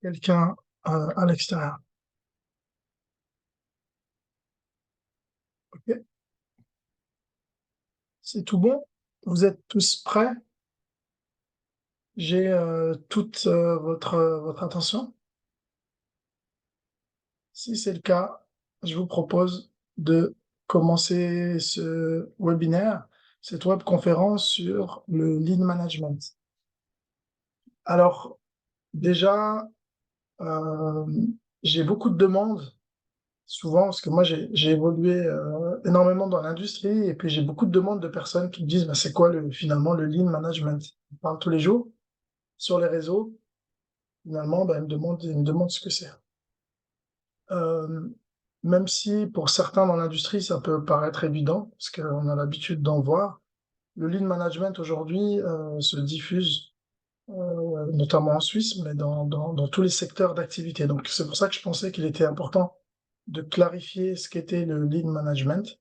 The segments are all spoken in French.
quelqu'un à l'extérieur. Ok, c'est tout bon? Vous êtes tous prêts? J'ai toute votre attention. Si c'est le cas, je vous propose de commencer ce webinaire, cette webconférence sur le lead management. Alors, déjà, euh, j'ai beaucoup de demandes, souvent, parce que moi, j'ai évolué énormément dans l'industrie, et puis j'ai beaucoup de demandes de personnes qui me disent, bah, c'est quoi finalement le lead management? On parle tous les jours sur les réseaux. Finalement, bah, ils me demandent ce que c'est. Euh, Même si pour certains dans l'industrie, ça peut paraître évident, parce qu'on a l'habitude d'en voir, le lean management aujourd'hui se diffuse, notamment en Suisse, mais dans tous les secteurs d'activité. Donc c'est pour ça que je pensais qu'il était important de clarifier ce qu'était le lean management.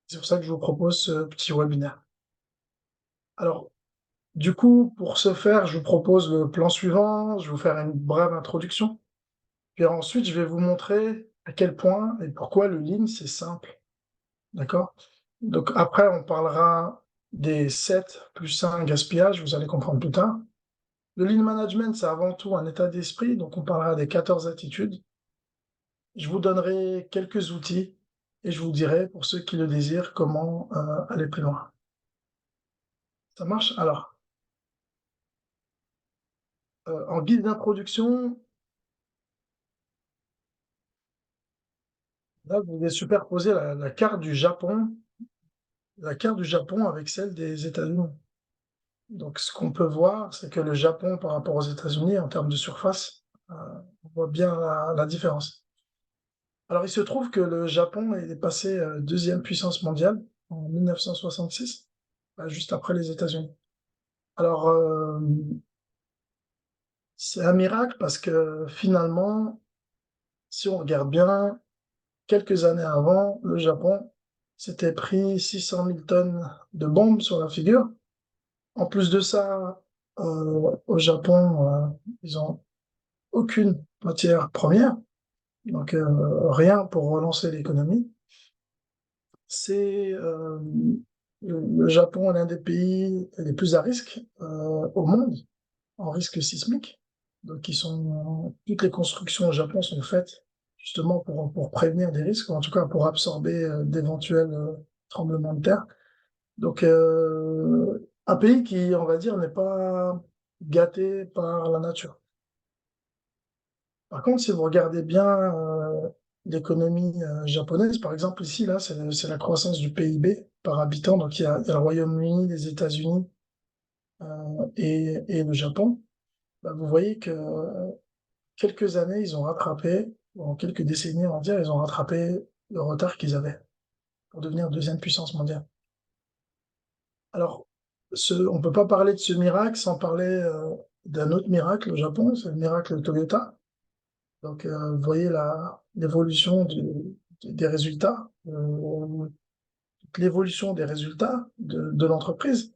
C'est pour ça que je vous propose ce petit webinaire. Alors, du coup, pour ce faire, je vous propose le plan suivant. Je vais vous faire une brève introduction. Puis ensuite, je vais vous montrer à quel point et pourquoi le lean, c'est simple. D'accord? Donc après, on parlera des 7 plus 1 gaspillage, vous allez comprendre plus tard. Le lean management, c'est avant tout un état d'esprit, donc on parlera des 14 attitudes. Je vous donnerai quelques outils et je vous dirai, pour ceux qui le désirent, comment aller plus loin. Ça marche? Alors, en guide d'introduction, là, vous allez superposer la carte du Japon, avec celle des États-Unis. Donc, ce qu'on peut voir, c'est que le Japon, par rapport aux États-Unis, en termes de surface, on voit bien la différence. Alors, il se trouve que le Japon est passé deuxième puissance mondiale en 1966, juste après les États-Unis. Alors, c'est un miracle parce que finalement, si on regarde bien, quelques années avant, le Japon s'était pris 600 000 tonnes de bombes sur la figure. En plus de ça, au Japon, ils ont aucune matière première, donc rien pour relancer l'économie. C'est le Japon est l'un des pays les plus à risque au monde, en risque sismique. Donc, toutes les constructions au Japon sont faites justement pour prévenir des risques, ou en tout cas pour absorber d'éventuels tremblements de terre. Donc, un pays qui, on va dire, n'est pas gâté par la nature. Par contre, si vous regardez bien l'économie japonaise, par exemple, ici, là, c'est la croissance du PIB par habitant. Donc, il y a le Royaume-Uni, les États-Unis et le Japon. Bah, vous voyez que quelques années, ils ont rattrapé, en quelques décennies, on va dire, ils ont rattrapé le retard qu'ils avaient pour devenir deuxième puissance mondiale. Alors, on ne peut pas parler de ce miracle sans parler d'un autre miracle au Japon, c'est le miracle Toyota. Donc, vous voyez l'évolution des résultats, l'évolution des résultats de l'entreprise.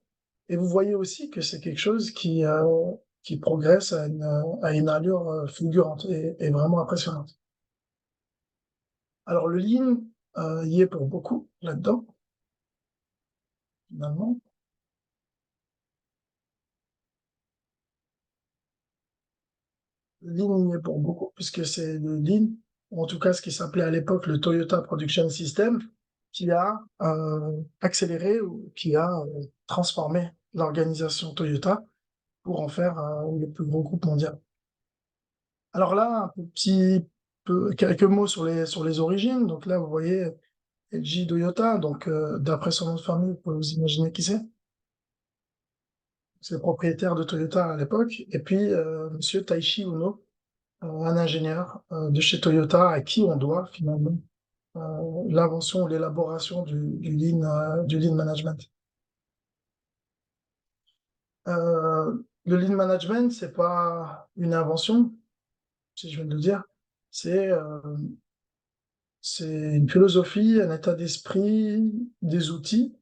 Et vous voyez aussi que c'est quelque chose qui progresse à une allure fulgurante et vraiment impressionnante. Alors, le lean y est pour beaucoup là-dedans, finalement. Le lean y est pour beaucoup, puisque c'est le lean, ou en tout cas ce qui s'appelait à l'époque le Toyota Production System, qui a accéléré ou qui a transformé l'organisation Toyota pour en faire le plus gros groupe mondial. Alors là, quelques mots sur les origines. Donc là, vous voyez Eiji Toyota, donc d'après son nom de famille, vous pouvez vous imaginer qui c'est. C'est le propriétaire de Toyota à l'époque. Et puis, Monsieur Taishi Uno, un ingénieur de chez Toyota à qui on doit finalement l'invention ou l'élaboration du lean management. Le lean management, c'est pas une invention, si je viens de le dire, c'est euh, c'est une philosophie, un état d'esprit, des outils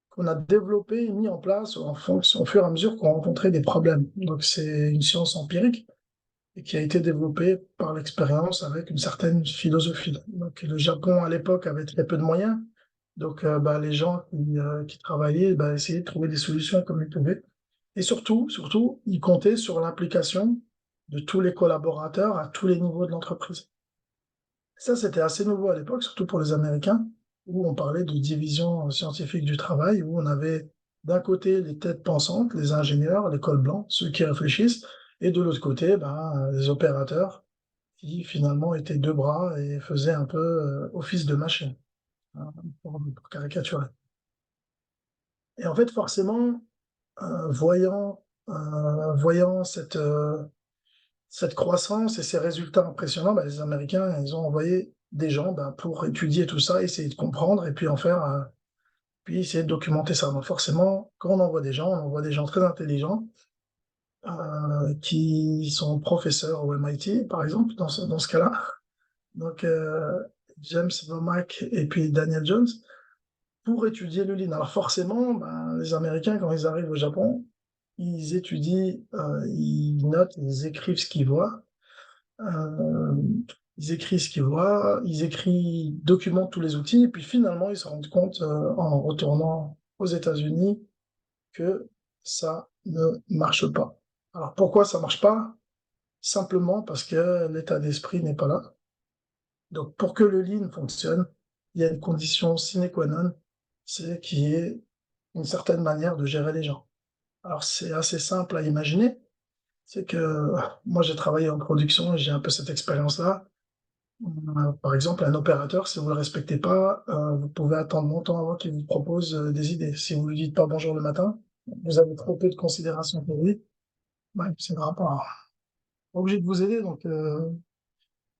qu'on a développés et mis en place en fonction, au fur et à mesure qu'on rencontrait des problèmes. Donc c'est une science empirique et qui a été développé par l'expérience avec une certaine philosophie. Donc, le Japon, à l'époque, avait très peu de moyens. Donc, les gens qui travaillaient essayaient de trouver des solutions comme ils pouvaient. Et surtout, ils comptaient sur l'implication de tous les collaborateurs à tous les niveaux de l'entreprise. Ça, c'était assez nouveau à l'époque, surtout pour les Américains, où on parlait de division scientifique du travail, où on avait d'un côté les têtes pensantes, les ingénieurs, les cols blancs, ceux qui réfléchissent, et de l'autre côté, les opérateurs qui finalement étaient deux bras et faisaient un peu office de machine, hein, pour caricaturer. Et en fait, forcément, voyant cette croissance et ces résultats impressionnants, les Américains, ils ont envoyé des gens pour étudier tout ça, essayer de comprendre et puis puis essayer de documenter ça. Donc forcément, quand on envoie des gens très intelligents qui sont professeurs au MIT, par exemple, dans ce cas-là. Donc James Womack et puis Daniel Jones pour étudier le lean. Alors forcément, les Américains, quand ils arrivent au Japon, ils étudient, ils notent, ils écrivent ce qu'ils voient. Euh, Ils écrivent ce qu'ils voient, documentent tous les outils, et puis finalement, ils se rendent compte, en retournant aux États-Unis, que ça ne marche pas. Alors pourquoi ça marche pas? Simplement parce que l'état d'esprit n'est pas là. Donc pour que le lean fonctionne, il y a une condition sine qua non, c'est qu'il y ait une certaine manière de gérer les gens. Alors c'est assez simple à imaginer, c'est que moi j'ai travaillé en production et j'ai un peu cette expérience-là. Par exemple, un opérateur, si vous ne le respectez pas, vous pouvez attendre longtemps avant qu'il vous propose des idées. Si vous ne lui dites pas bonjour le matin, vous avez trop peu de considération pour lui, il ne signera pas. Obligé de vous aider. Donc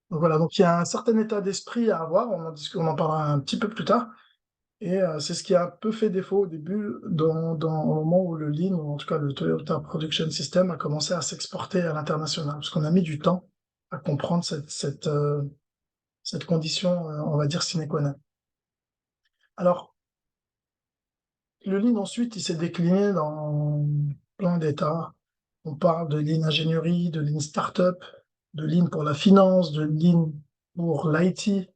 voilà, donc il y a un certain état d'esprit à avoir, on en parlera un petit peu plus tard. Et c'est ce qui a un peu fait défaut au début, au moment où le Lean, ou en tout cas le Toyota Production System, a commencé à s'exporter à l'international. Parce qu'on a mis du temps à comprendre cette condition, on va dire, sine qua non. Alors, le Lean, ensuite, il s'est décliné dans plein d'états. On parle de Lean ingénierie, de Lean startup, de Lean pour la finance, de Lean pour l'IT.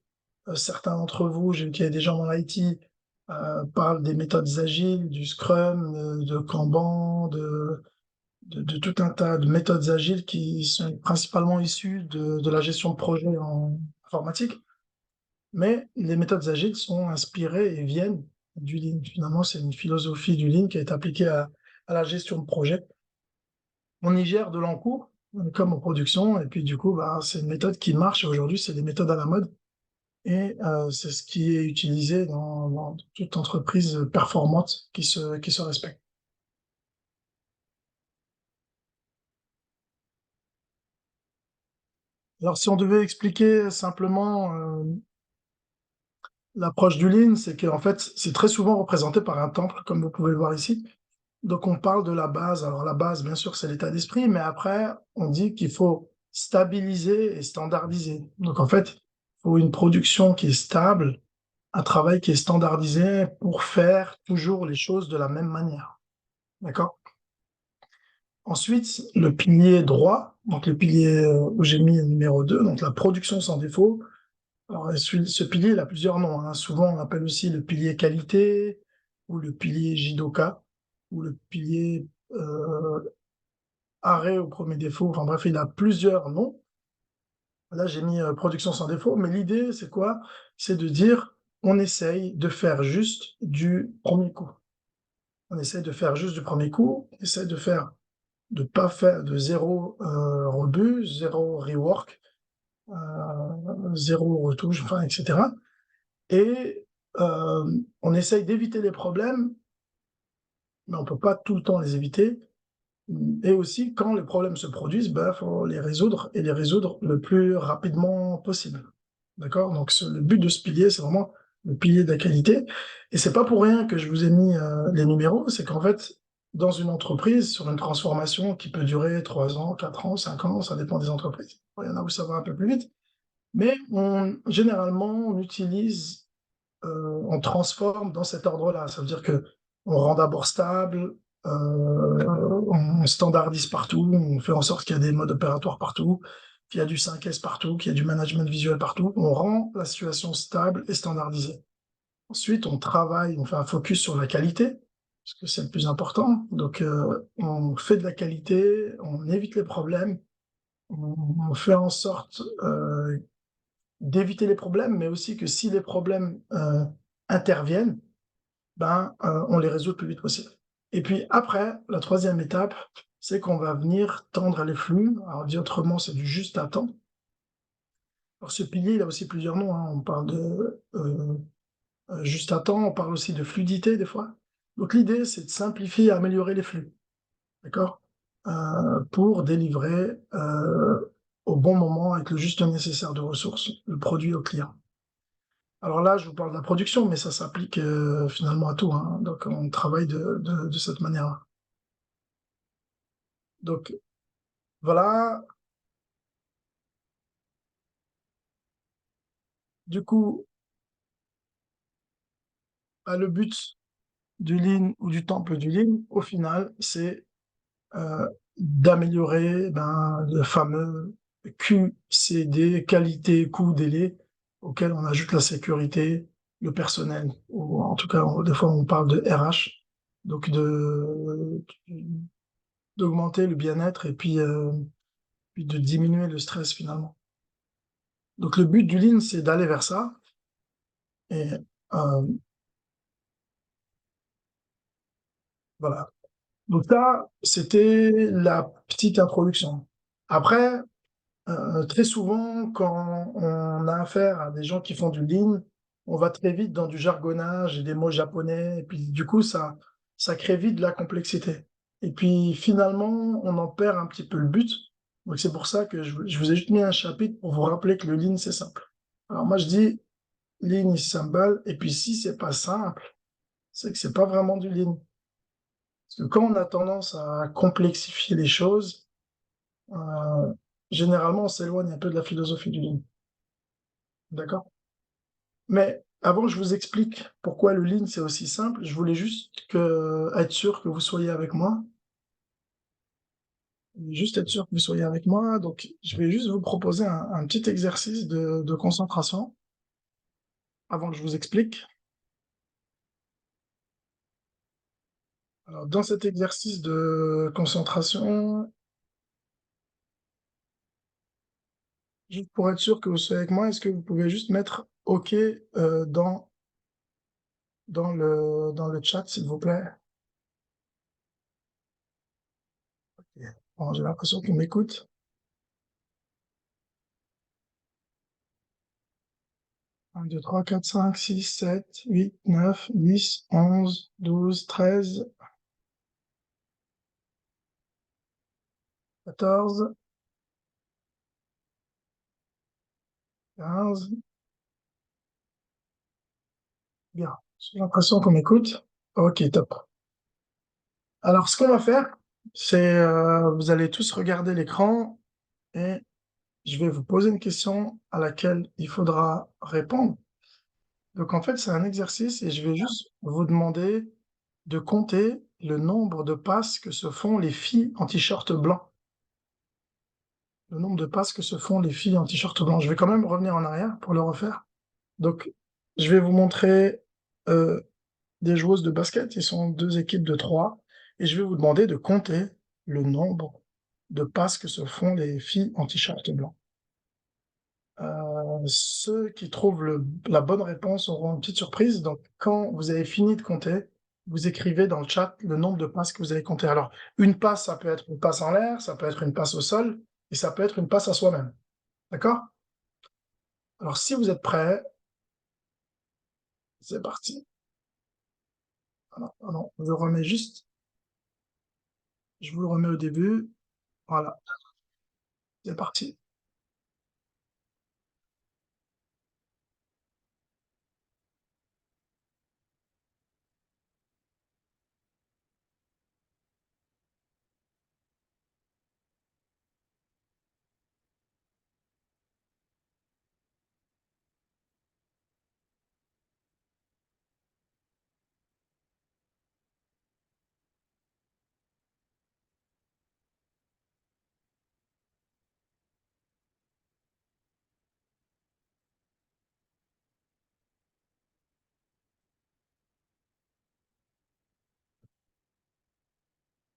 Certains d'entre vous, j'ai vu qu'il y a des gens dans l'IT, parlent des méthodes agiles, du Scrum, de Kanban, de tout un tas de méthodes agiles qui sont principalement issues de la gestion de projet en informatique. Mais les méthodes agiles sont inspirées et viennent du Lean. Finalement, c'est une philosophie du Lean qui est appliquée à la gestion de projet. On y gère de l'encours, comme en production, et puis du coup, c'est une méthode qui marche. Aujourd'hui, c'est des méthodes à la mode. Et c'est ce qui est utilisé dans toute entreprise performante qui se respecte. Alors, si on devait expliquer simplement l'approche du Lean, c'est qu'en fait, c'est très souvent représenté par un temple, comme vous pouvez le voir ici. Donc, on parle de la base. Alors, la base, bien sûr, c'est l'état d'esprit, mais après, on dit qu'il faut stabiliser et standardiser. Donc, en fait, il faut une production qui est stable, un travail qui est standardisé pour faire toujours les choses de la même manière. D'accord? Ensuite, le pilier droit, donc le pilier où j'ai mis le numéro 2, donc la production sans défaut. Alors, ce pilier, il a plusieurs noms, hein. Souvent, on l'appelle aussi le pilier qualité, ou le pilier Jidoka, ou le pilier arrêt au premier défaut. Enfin bref, il a plusieurs noms. Là, j'ai mis production sans défaut, mais l'idée, c'est quoi? C'est de dire, on essaye de faire juste du premier coup. On essaye de faire juste du premier coup, on essaye de pas faire de zéro rebut, zéro rework, zéro retouche, enfin, etc. Et on essaye d'éviter les problèmes, mais on peut pas tout le temps les éviter. Et aussi, quand les problèmes se produisent, faut les résoudre et les résoudre le plus rapidement possible. D'accord? Donc, le but de ce pilier, c'est vraiment le pilier de la qualité. Et c'est pas pour rien que je vous ai mis les numéros, c'est qu'en fait, dans une entreprise, sur une transformation qui peut durer 3 ans, 4 ans, 5 ans, ça dépend des entreprises. Il y en a où ça va un peu plus vite. Mais généralement, on transforme dans cet ordre-là. Ça veut dire que on rend d'abord stable, on standardise partout, on fait en sorte qu'il y a des modes opératoires partout, qu'il y a du 5S partout, qu'il y a du management visuel partout. On rend la situation stable et standardisée. Ensuite, on travaille, on fait un focus sur la qualité, parce que c'est le plus important. Donc, on fait de la qualité, on évite les problèmes, on fait en sorte d'éviter les problèmes, mais aussi que si les problèmes interviennent, ben, on les résout le plus vite possible. Et puis après, la troisième étape, c'est qu'on va venir tendre les flux. Alors, dit autrement, c'est du juste à temps. Alors, ce pilier, il a aussi plusieurs noms, hein. On parle de juste à temps, on parle aussi de fluidité des fois. Donc, l'idée, c'est de simplifier et améliorer les flux, d'accord? Pour délivrer au bon moment avec le juste nécessaire de ressources, le produit au client. Alors là, je vous parle de la production, mais ça s'applique finalement à tout, hein. Donc, on travaille de cette manière-là. Donc, voilà. Du coup, le but du Lean ou du temple du Lean, au final, c'est d'améliorer le fameux QCD, qualité, coût, délai, auquel on ajoute la sécurité, le personnel, ou en tout cas, des fois, on parle de RH, donc d'augmenter le bien-être et puis de diminuer le stress finalement. Donc le but du Lean, c'est d'aller vers ça. Et euh, voilà. Donc ça, c'était la petite introduction. Après, très souvent, quand on a affaire à des gens qui font du Lean, on va très vite dans du jargonnage et des mots japonais, et puis du coup, ça crée vite de la complexité. Et puis finalement, on en perd un petit peu le but. Donc c'est pour ça que je vous ai juste mis un chapitre pour vous rappeler que le Lean, c'est simple. Alors moi, je dis Lean is simple, et puis si c'est pas simple, c'est que c'est pas vraiment du Lean. Parce que quand on a tendance à complexifier les choses, euh, généralement, on s'éloigne un peu de la philosophie du Lean. D'accord? Mais avant que je vous explique pourquoi le Lean c'est aussi simple, je voulais être sûr que vous soyez avec moi. Juste être sûr que vous soyez avec moi. Donc, je vais juste vous proposer un petit exercice de concentration avant que je vous explique. Alors, dans cet exercice de concentration, juste pour être sûr que vous soyez avec moi, est-ce que vous pouvez juste mettre OK dans le chat, s'il vous plaît? Bon, j'ai l'impression qu'on m'écoute. 1, 2, 3, 4, 5, 6, 7, 8, 9, 10, 11, 12, 13, 14, 15. Bien. J'ai l'impression qu'on m'écoute. Ok, top. Alors, ce qu'on va faire, c'est vous allez tous regarder l'écran et je vais vous poser une question à laquelle il faudra répondre. Donc, en fait, c'est un exercice et je vais juste vous demander de compter le nombre de passes que se font les filles en t-shirt blanc. Le nombre de passes que se font les filles en t-shirt blanc. Je vais quand même revenir en arrière pour le refaire. Donc, je vais vous montrer euh, des joueuses de basket. Ils sont deux équipes de trois. Et je vais vous demander de compter le nombre de passes que se font les filles en t-shirt blanc. Ceux qui trouvent la bonne réponse auront une petite surprise. Donc, quand vous avez fini de compter, vous écrivez dans le chat le nombre de passes que vous avez compté. Alors, une passe, ça peut être une passe en l'air, ça peut être une passe au sol, et ça peut être une passe à soi-même. D'accord? Alors, si vous êtes prêts, c'est parti. Alors, pardon, je vous le remets au début. Voilà, c'est parti.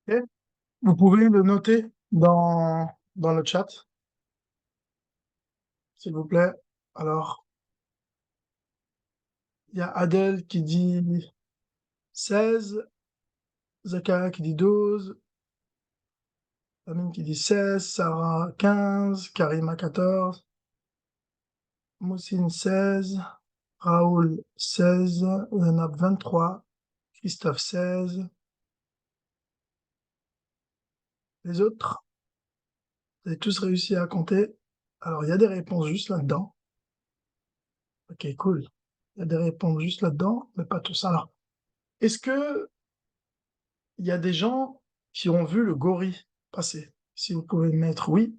Ok. Vous pouvez le noter dans le chat, s'il vous plaît. Alors, il y a Adèle qui dit 16, Zakaria qui dit 12, Amine qui dit 16, Sarah 15, Karima 14, Moussine 16, Raoul 16, Lenab 23, Christophe 16. Les autres, vous avez tous réussi à compter. Alors, il y a des réponses juste là-dedans. Ok, cool. Il y a des réponses juste là-dedans, mais pas tous. Alors, est-ce que il y a des gens qui ont vu le gorille passer? Si vous pouvez mettre oui,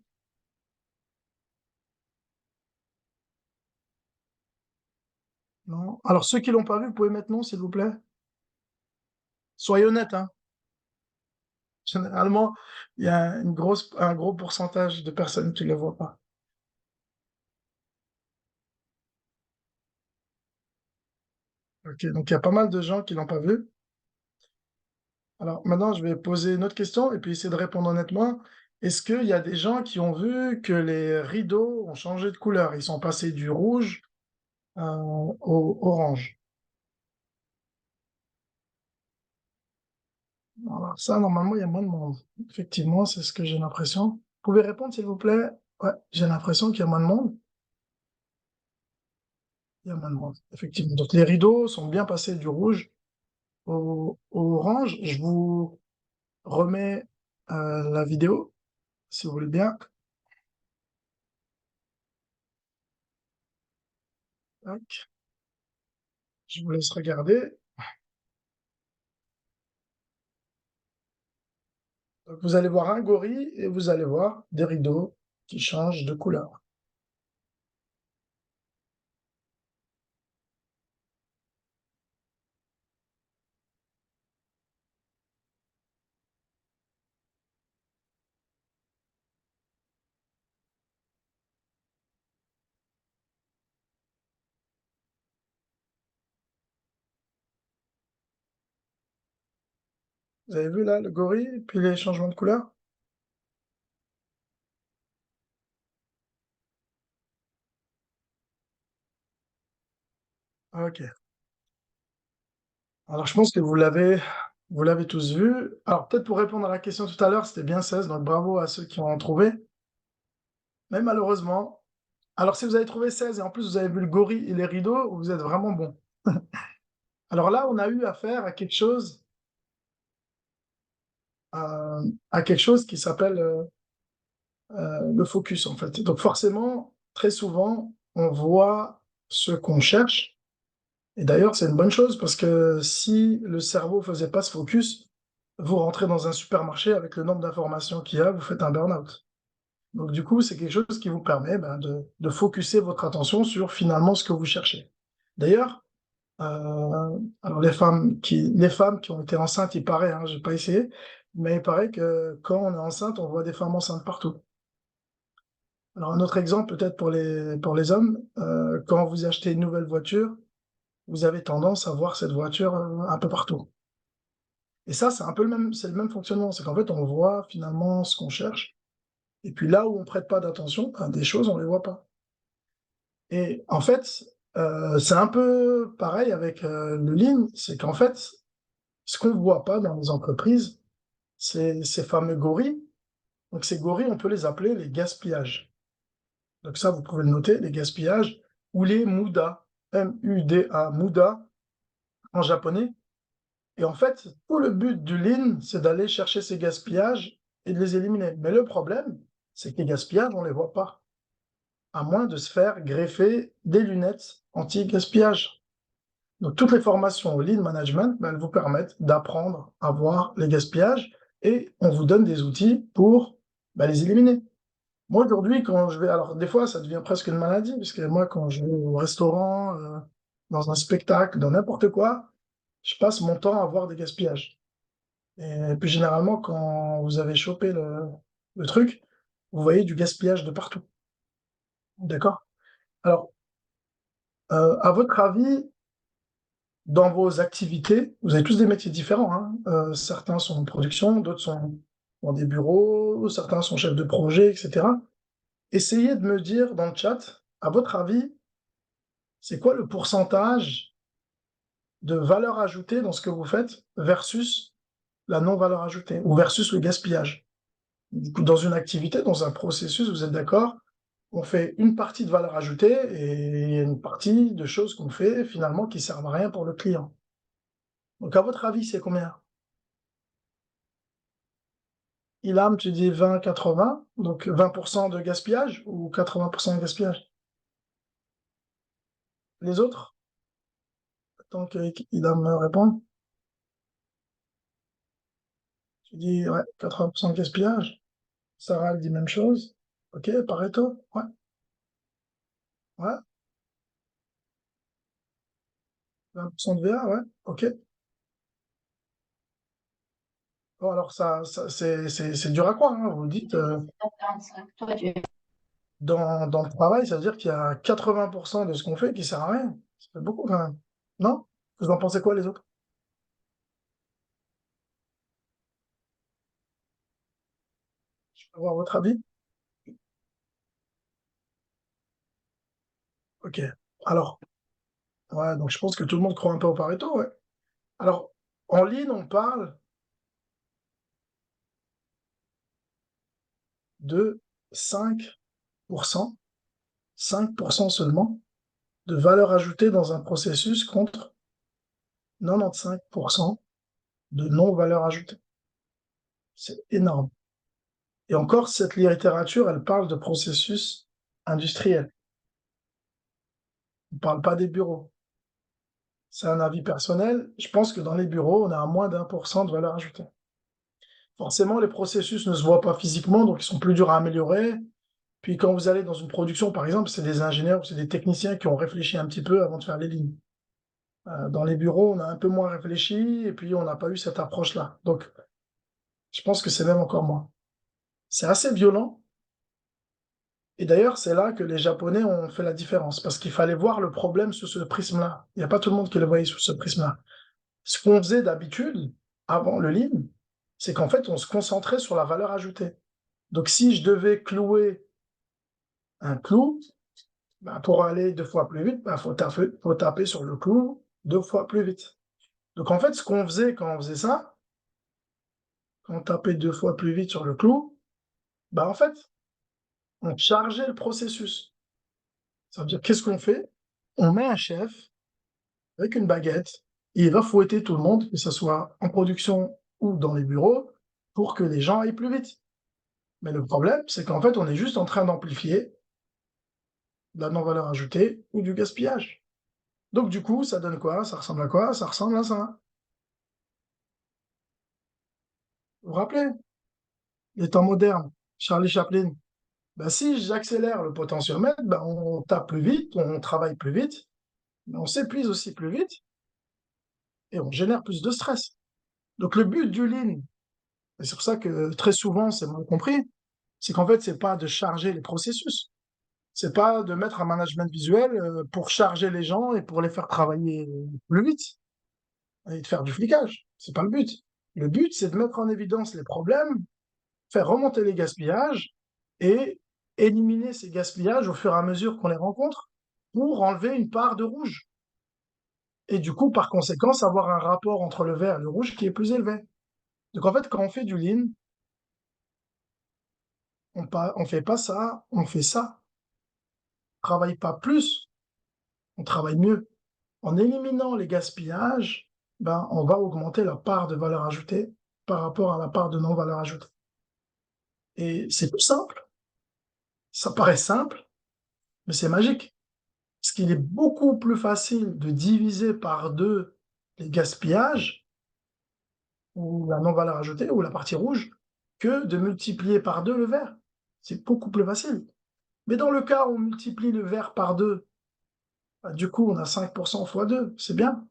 non. Alors, ceux qui l'ont pas vu, vous pouvez mettre non, s'il vous plaît. Soyez honnête, hein. Généralement, il y a un gros pourcentage de personnes qui ne le voient pas. Ok, donc il y a pas mal de gens qui l'ont pas vu. Alors maintenant, je vais poser une autre question et puis essayer de répondre honnêtement. Est-ce qu'il y a des gens qui ont vu que les rideaux ont changé de couleur? Ils sont passés du rouge au orange. Alors ça, normalement, il y a moins de monde. Effectivement, c'est ce que j'ai l'impression. Vous pouvez répondre, s'il vous plaît? Ouais, j'ai l'impression qu'il y a moins de monde. Il y a moins de monde, effectivement. Donc les rideaux sont bien passés du rouge au orange. Je vous remets la vidéo, si vous voulez bien. Tac. Je vous laisse regarder. Donc, vous allez voir un gorille et vous allez voir des rideaux qui changent de couleur. Vous avez vu là le gorille, puis les changements de couleur? Ok. Alors je pense que vous l'avez tous vu. Alors peut-être pour répondre à la question tout à l'heure, c'était bien 16, donc bravo à ceux qui ont trouvé. Mais malheureusement, alors si vous avez trouvé 16 et en plus vous avez vu le gorille et les rideaux, vous êtes vraiment bon. Alors là, on a eu affaire à quelque chose qui s'appelle le focus en fait. Donc forcément, très souvent, on voit ce qu'on cherche. Et d'ailleurs, c'est une bonne chose parce que si le cerveau faisait pas ce focus, vous rentrez dans un supermarché avec le nombre d'informations qu'il y a, vous faites un burn-out. Donc du coup, c'est quelque chose qui vous permet de focuser votre attention sur finalement ce que vous cherchez. D'ailleurs, alors les femmes qui ont été enceintes, il paraît, hein, j'ai pas essayé, mais il paraît que quand on est enceinte, on voit des femmes enceintes partout. Alors un autre exemple peut-être pour les hommes, quand vous achetez une nouvelle voiture, vous avez tendance à voir cette voiture un peu partout. Et ça, c'est un peu c'est le même fonctionnement. C'est qu'en fait, on voit finalement ce qu'on cherche. Et puis là où on prête pas d'attention, ben, des choses, on les voit pas. Et en fait, c'est un peu pareil avec le lean. C'est qu'en fait, ce qu'on voit pas dans les entreprises, c'est ces fameux gorilles. Donc ces gorilles, on peut les appeler les gaspillages. Donc ça, vous pouvez le noter, les gaspillages, ou les muda, M-U-D-A, muda en japonais. Et en fait, tout le but du lean, c'est d'aller chercher ces gaspillages et de les éliminer. Mais le problème, c'est que les gaspillages, on ne les voit pas, à moins de se faire greffer des lunettes anti-gaspillage. Donc, toutes les formations au lean management, ben, elles vous permettent d'apprendre à voir les gaspillages et on vous donne des outils pour ben, les éliminer. Moi, aujourd'hui, quand je vais, alors des fois, ça devient presque une maladie, parce que moi, quand je vais au restaurant, dans un spectacle, dans n'importe quoi, je passe mon temps à voir des gaspillages. Et puis généralement, quand vous avez chopé le truc, vous voyez du gaspillage de partout. D'accord? Alors, à votre avis, dans vos activités, vous avez tous des métiers différents, hein. Certains sont en production, d'autres sont dans des bureaux, certains sont chefs de projet, etc. Essayez de me dire dans le chat, à votre avis, c'est quoi le pourcentage de valeur ajoutée dans ce que vous faites versus la non-valeur ajoutée ou versus le gaspillage? Du coup, dans une activité, dans un processus, vous êtes d'accord? On fait une partie de valeur ajoutée et une partie de choses qu'on fait finalement qui servent à rien pour le client. Donc, à votre avis, c'est combien? Ilham, tu dis 20-80, donc 20% de gaspillage ou 80% de gaspillage? Les autres? Tant qu'Ilham me répond. Tu dis, ouais, 80% de gaspillage. Sarah, elle dit même chose. Ok, Pareto? Ouais, ouais. 20% de VA, ouais, ok. Bon, alors c'est dur à croire, hein. Vous dites, dans le travail, ça veut dire qu'il y a 80% de ce qu'on fait qui sert à rien. Ça fait beaucoup quand même. Non? Vous en pensez quoi, les autres? Je peux avoir votre avis? Ok. Alors, ouais, donc je pense que tout le monde croit un peu au Pareto, ouais. Alors, en ligne, on parle de 5%, 5% seulement, de valeur ajoutée dans un processus contre 95% de non-valeur ajoutée. C'est énorme. Et encore, cette littérature, elle parle de processus industriels. On ne parle pas des bureaux. C'est un avis personnel. Je pense que dans les bureaux, on a à moins d'1% de valeur ajoutée. Forcément, les processus ne se voient pas physiquement, donc ils sont plus durs à améliorer. Puis quand vous allez dans une production, par exemple, c'est des ingénieurs, c'est des techniciens qui ont réfléchi un petit peu avant de faire les lignes. Dans les bureaux, on a un peu moins réfléchi et puis on n'a pas eu cette approche-là. Donc, je pense que c'est même encore moins. C'est assez violent. Et d'ailleurs, c'est là que les Japonais ont fait la différence, parce qu'il fallait voir le problème sous ce prisme-là. Il n'y a pas tout le monde qui le voyait sous ce prisme-là. Ce qu'on faisait d'habitude, avant le lean, c'est qu'en fait, on se concentrait sur la valeur ajoutée. Donc, si je devais clouer un clou, ben, pour aller 2 fois plus vite, ben, faut taper sur le clou 2 fois plus vite. Donc, en fait, ce qu'on faisait quand on faisait ça, quand on tapait 2 fois plus vite sur le clou, ben, en fait, on chargeait le processus. Ça veut dire, qu'est-ce qu'on fait? On met un chef avec une baguette, et il va fouetter tout le monde, que ce soit en production ou dans les bureaux, pour que les gens aillent plus vite. Mais le problème, c'est qu'en fait, on est juste en train d'amplifier de la non-valeur ajoutée ou du gaspillage. Donc du coup, ça donne quoi? Ça ressemble à quoi? Ça ressemble à ça. Vous vous rappelez? Les temps modernes, Charlie Chaplin. Ben, si j'accélère le potentiomètre, ben, on tape plus vite, on travaille plus vite, mais on s'épuise aussi plus vite et on génère plus de stress. Donc le but du lean, et c'est pour ça que très souvent c'est mal compris, c'est qu'en fait, c'est pas de charger les processus. C'est pas de mettre un management visuel pour charger les gens et pour les faire travailler plus vite et de faire du flicage. C'est pas le but. Le but, c'est de mettre en évidence les problèmes, faire remonter les gaspillages et éliminer ces gaspillages au fur et à mesure qu'on les rencontre pour enlever une part de rouge. Et du coup, par conséquent, avoir un rapport entre le vert et le rouge qui est plus élevé. Donc en fait, quand on fait du lean, on fait pas ça, on fait ça. On travaille pas plus, on travaille mieux. En éliminant les gaspillages, ben, on va augmenter la part de valeur ajoutée par rapport à la part de non-valeur ajoutée. Et c'est tout simple. Ça paraît simple, mais c'est magique. Parce qu'il est beaucoup plus facile de diviser par deux les gaspillages, ou la non-valeur ajoutée, ou la partie rouge, que de multiplier par deux le vert. C'est beaucoup plus facile. Mais dans le cas où on multiplie le vert par deux, bah, du coup, on a 5% fois 2, c'est bien.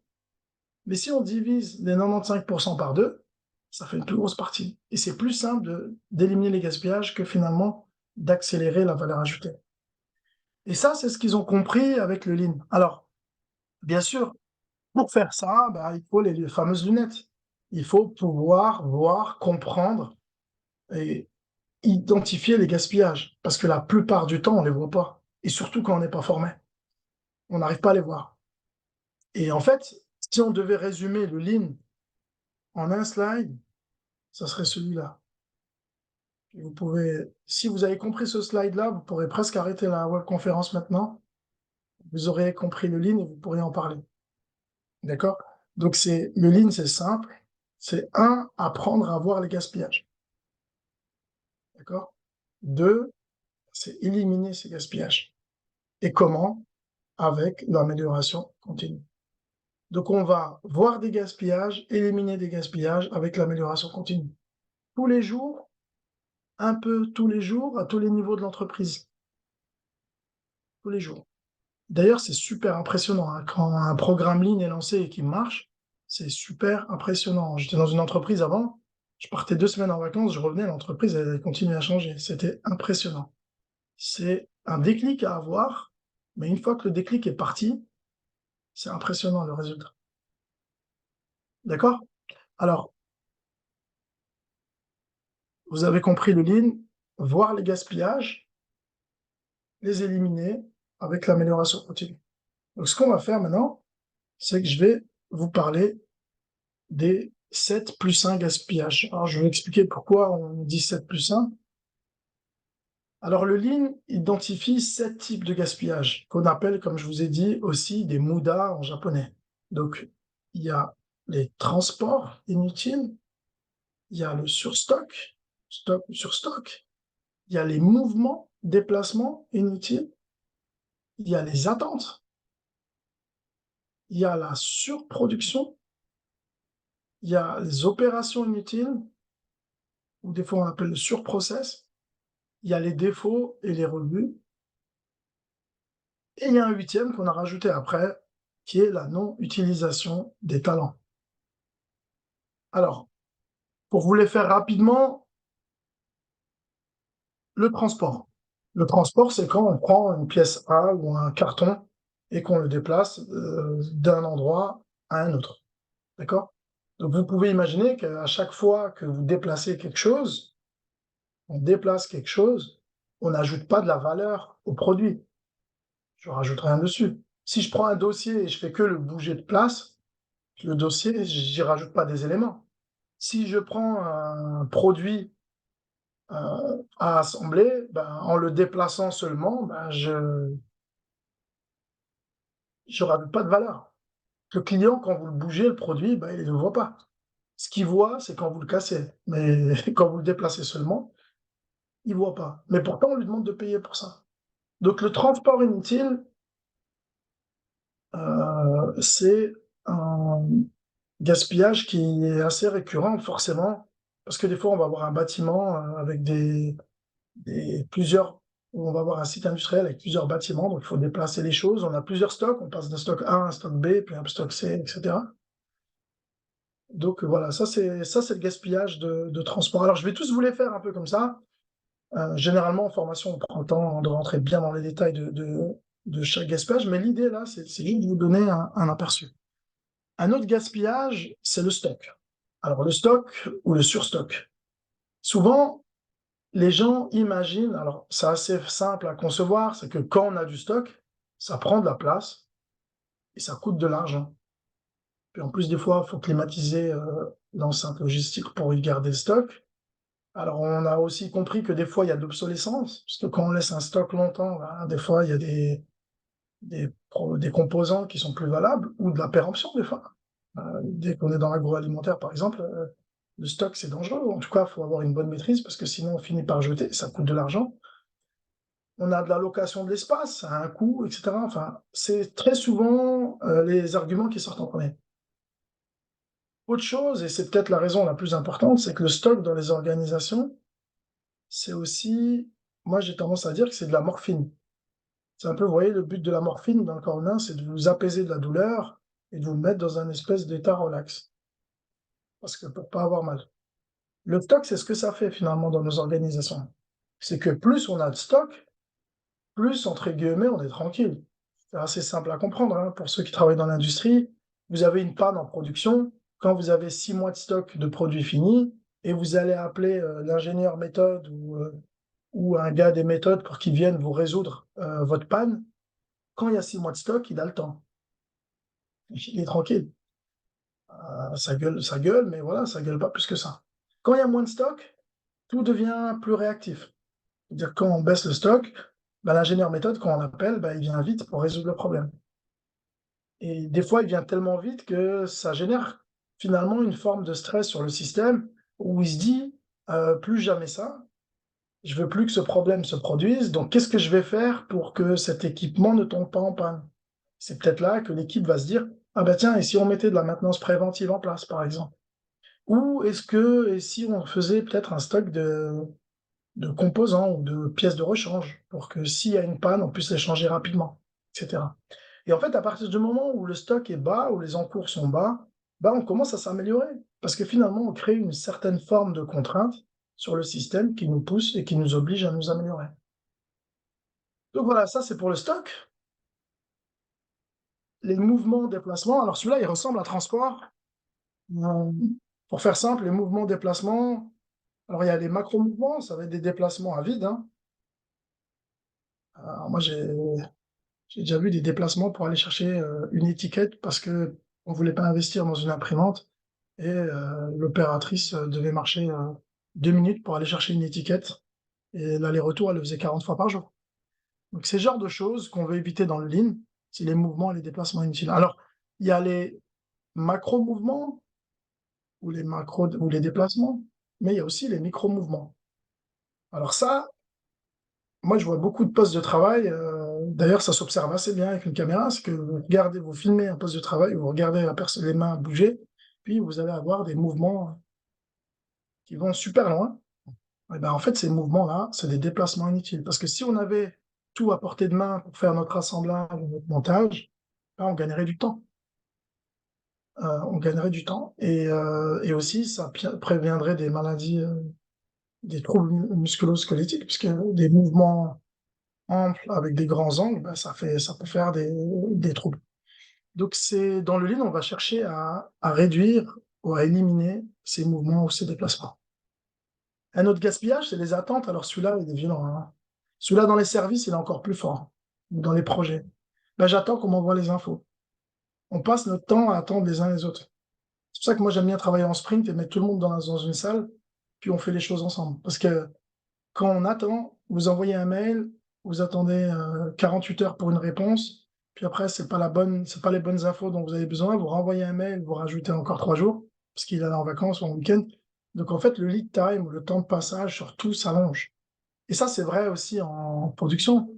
Mais si on divise les 95% par deux, ça fait une plus grosse partie. Et c'est plus simple d'éliminer les gaspillages que finalement d'accélérer la valeur ajoutée. Et ça, c'est ce qu'ils ont compris avec le lean. Alors, bien sûr, Pour faire ça, bah, il faut les fameuses lunettes. Il faut pouvoir voir, comprendre et identifier les gaspillages. Parce que la plupart du temps, on ne les voit pas. Et surtout quand on n'est pas formé, on n'arrive pas à les voir. Et en fait, si on devait résumer le Lean en un slide, ça serait celui-là. Vous pouvez, si vous avez compris ce slide-là, vous pourrez presque arrêter la webconférence maintenant. Vous aurez compris le Lean et vous pourrez en parler. D'accord? Donc le Lean, c'est simple. C'est un, apprendre à voir les gaspillages. D'accord? Deux, c'est éliminer ces gaspillages. Et comment? Avec l'amélioration continue. Donc on va voir des gaspillages, éliminer des gaspillages avec l'amélioration continue. Tous les jours, un peu tous les jours, à tous les niveaux de l'entreprise. Tous les jours. D'ailleurs, c'est super impressionnant, hein. Quand un programme Lean est lancé et qu'il marche, c'est super impressionnant. J'étais dans une entreprise avant, je partais 2 semaines en vacances, je revenais, l'entreprise, elle continuait à changer. C'était impressionnant. C'est un déclic à avoir, mais une fois que le déclic est parti, c'est impressionnant le résultat. D'accord? Alors, vous avez compris le Lean, voir les gaspillages, les éliminer avec l'amélioration continue. Donc, ce qu'on va faire maintenant, c'est que je vais vous parler des 7 plus 1 gaspillages. Alors, je vais expliquer pourquoi on dit 7 plus 1. Alors, le Lean identifie 7 types de gaspillage, qu'on appelle, comme je vous ai dit, aussi des muda en japonais. Donc, il y a les transports inutiles, il y a le surstock, surstock, il y a les mouvements, déplacements inutiles, il y a les attentes, il y a la surproduction, il y a les opérations inutiles, ou des fois on appelle le surprocess, il y a les défauts et les rebuts, et il y a un huitième qu'on a rajouté après, qui est la non-utilisation des talents. Alors, pour vous les faire rapidement, le transport. Le transport, c'est quand on prend une pièce A ou un carton et qu'on le déplace d'un endroit à un autre. D'accord? Donc, vous pouvez imaginer qu'à chaque fois que vous déplacez quelque chose, on déplace quelque chose, on n'ajoute pas de la valeur au produit. Je rajoute rien dessus. Si je prends un dossier et je fais que le bouger de place, le dossier, j'y rajoute pas des éléments. Si je prends un produit à assembler, ben, en le déplaçant seulement, ben, je rajoute pas de valeur. Le client, quand vous le bougez, le produit, ben, il ne le voit pas. Ce qu'il voit, c'est quand vous le cassez. Mais quand vous le déplacez seulement, il ne voit pas. Mais pourtant, on lui demande de payer pour ça. Donc le transport inutile, c'est un gaspillage qui est assez récurrent, forcément, parce que des fois, on va avoir un bâtiment avec plusieurs, où on va avoir un site industriel avec plusieurs bâtiments, donc il faut déplacer les choses. On a plusieurs stocks, on passe d'un stock A à un stock B, puis un stock C, etc. Donc voilà, ça c'est le gaspillage de transport. Alors je vais tous vous les faire un peu comme ça. Généralement, en formation, on prend le temps de rentrer bien dans les détails de chaque gaspillage, mais l'idée là, c'est juste de vous donner un aperçu. Un autre gaspillage, c'est le stock. Alors le stock ou le surstock. Souvent, les gens imaginent, alors c'est assez simple à concevoir, c'est que quand on a du stock, ça prend de la place et ça coûte de l'argent. Puis en plus, des fois, il faut climatiser l'enceinte logistique pour y garder le stock. Alors on a aussi compris que des fois, il y a de l'obsolescence, parce que quand on laisse un stock longtemps, ben, des fois, il y a des composants qui sont plus valables, ou de la péremption des fois. Dès qu'on est dans l'agroalimentaire, par exemple, le stock, c'est dangereux. En tout cas, il faut avoir une bonne maîtrise, parce que sinon, on finit par jeter, ça coûte de l'argent. On a de la location de l'espace, à un coût, etc. Enfin, c'est très souvent les arguments qui sortent en premier. Autre chose, et c'est peut-être la raison la plus importante, c'est que le stock dans les organisations, c'est aussi, moi j'ai tendance à dire que c'est de la morphine. C'est un peu, vous voyez, le but de la morphine dans le corps humain, c'est de vous apaiser de la douleur et de vous mettre dans un espèce d'état relax, parce que pour pas avoir mal. Le stock, c'est ce que ça fait finalement dans nos organisations. C'est que plus on a de stock, plus, entre guillemets, on est tranquille. C'est assez simple à comprendre, hein, pour ceux qui travaillent dans l'industrie. vous avez une panne en production, quand vous avez 6 mois de stock de produits finis, et vous allez appeler l'ingénieur méthode ou un gars des méthodes pour qu'il vienne vous résoudre votre panne, quand il y a 6 mois de stock, il a le temps. Il est tranquille. Ça gueule, mais voilà, ça gueule pas plus que ça. Quand il y a moins de stock, tout devient plus réactif. C'est-à-dire quand on baisse le stock, bah, l'ingénieur méthode, quand on l'appelle, bah, il vient vite pour résoudre le problème. Et des fois, il vient tellement vite que ça génère finalement une forme de stress sur le système où il se dit plus jamais ça, je veux plus que ce problème se produise, donc qu'est-ce que je vais faire pour que cet équipement ne tombe pas en panne? C'est peut-être là que l'équipe va se dire ah bah tiens, et si on mettait de la maintenance préventive en place, par exemple? Ou et si on faisait peut-être un stock de composants ou de pièces de rechange pour que s'il y a une panne, on puisse les changer rapidement, etc. Et en fait, à partir du moment où le stock est bas, où les encours sont bas, bah, on commence à s'améliorer. Parce que finalement, on crée une certaine forme de contrainte sur le système qui nous pousse et qui nous oblige à nous améliorer. Donc voilà, ça c'est pour le stock. Les mouvements, déplacements, alors celui-là, il ressemble à transport. Euh, pour faire simple, les mouvements, déplacements, alors il y a les macro-mouvements, ça va être des déplacements à vide, hein. Alors moi, j'ai déjà vu des déplacements pour aller chercher une étiquette parce que on voulait pas investir dans une imprimante et l'opératrice devait marcher 2 minutes pour aller chercher une étiquette et l'aller-retour, elle le faisait 40 fois par jour. Donc c'est le genre de choses qu'on veut éviter dans le lean, c'est les mouvements et les déplacements inutiles. Alors, il y a les macro-mouvements ou les macro ou les déplacements, mais il y a aussi les micro-mouvements. Alors ça, moi, je vois beaucoup de postes de travail. D'ailleurs, ça s'observe assez bien avec une caméra. C'est que vous regardez, vous filmez un poste de travail, vous regardez la personne, les mains bouger, puis vous allez avoir des mouvements qui vont super loin. Et ben, en fait, ces mouvements-là, c'est des déplacements inutiles. Parce que si on avait tout à portée de main pour faire notre assemblage, notre montage, ben, on gagnerait du temps. On gagnerait du temps. Et aussi, ça préviendrait des maladies, des troubles musculo-squelettiques, puisque des mouvements ample avec des grands angles, ben, ça peut faire des troubles. Donc c'est dans le lean, on va chercher à réduire ou à éliminer ces mouvements ou ces déplacements. Un autre gaspillage, c'est les attentes. Alors celui-là, il est violent, hein. Celui-là, dans les services, il est encore plus fort. Ou dans les projets. Ben, j'attends qu'on m'envoie les infos. On passe notre temps à attendre les uns les autres. C'est pour ça que moi, j'aime bien travailler en sprint et mettre tout le monde dans une salle, puis on fait les choses ensemble. Parce que quand on attend, vous envoyez un mail, vous attendez 48 heures pour une réponse, puis après, c'est pas les bonnes infos dont vous avez besoin, vous renvoyez un mail, vous rajoutez encore 3 jours, parce qu'il est en vacances ou en week-end. Donc en fait, le lead time, ou le temps de passage sur tout s'allonge. Et ça, c'est vrai aussi en production.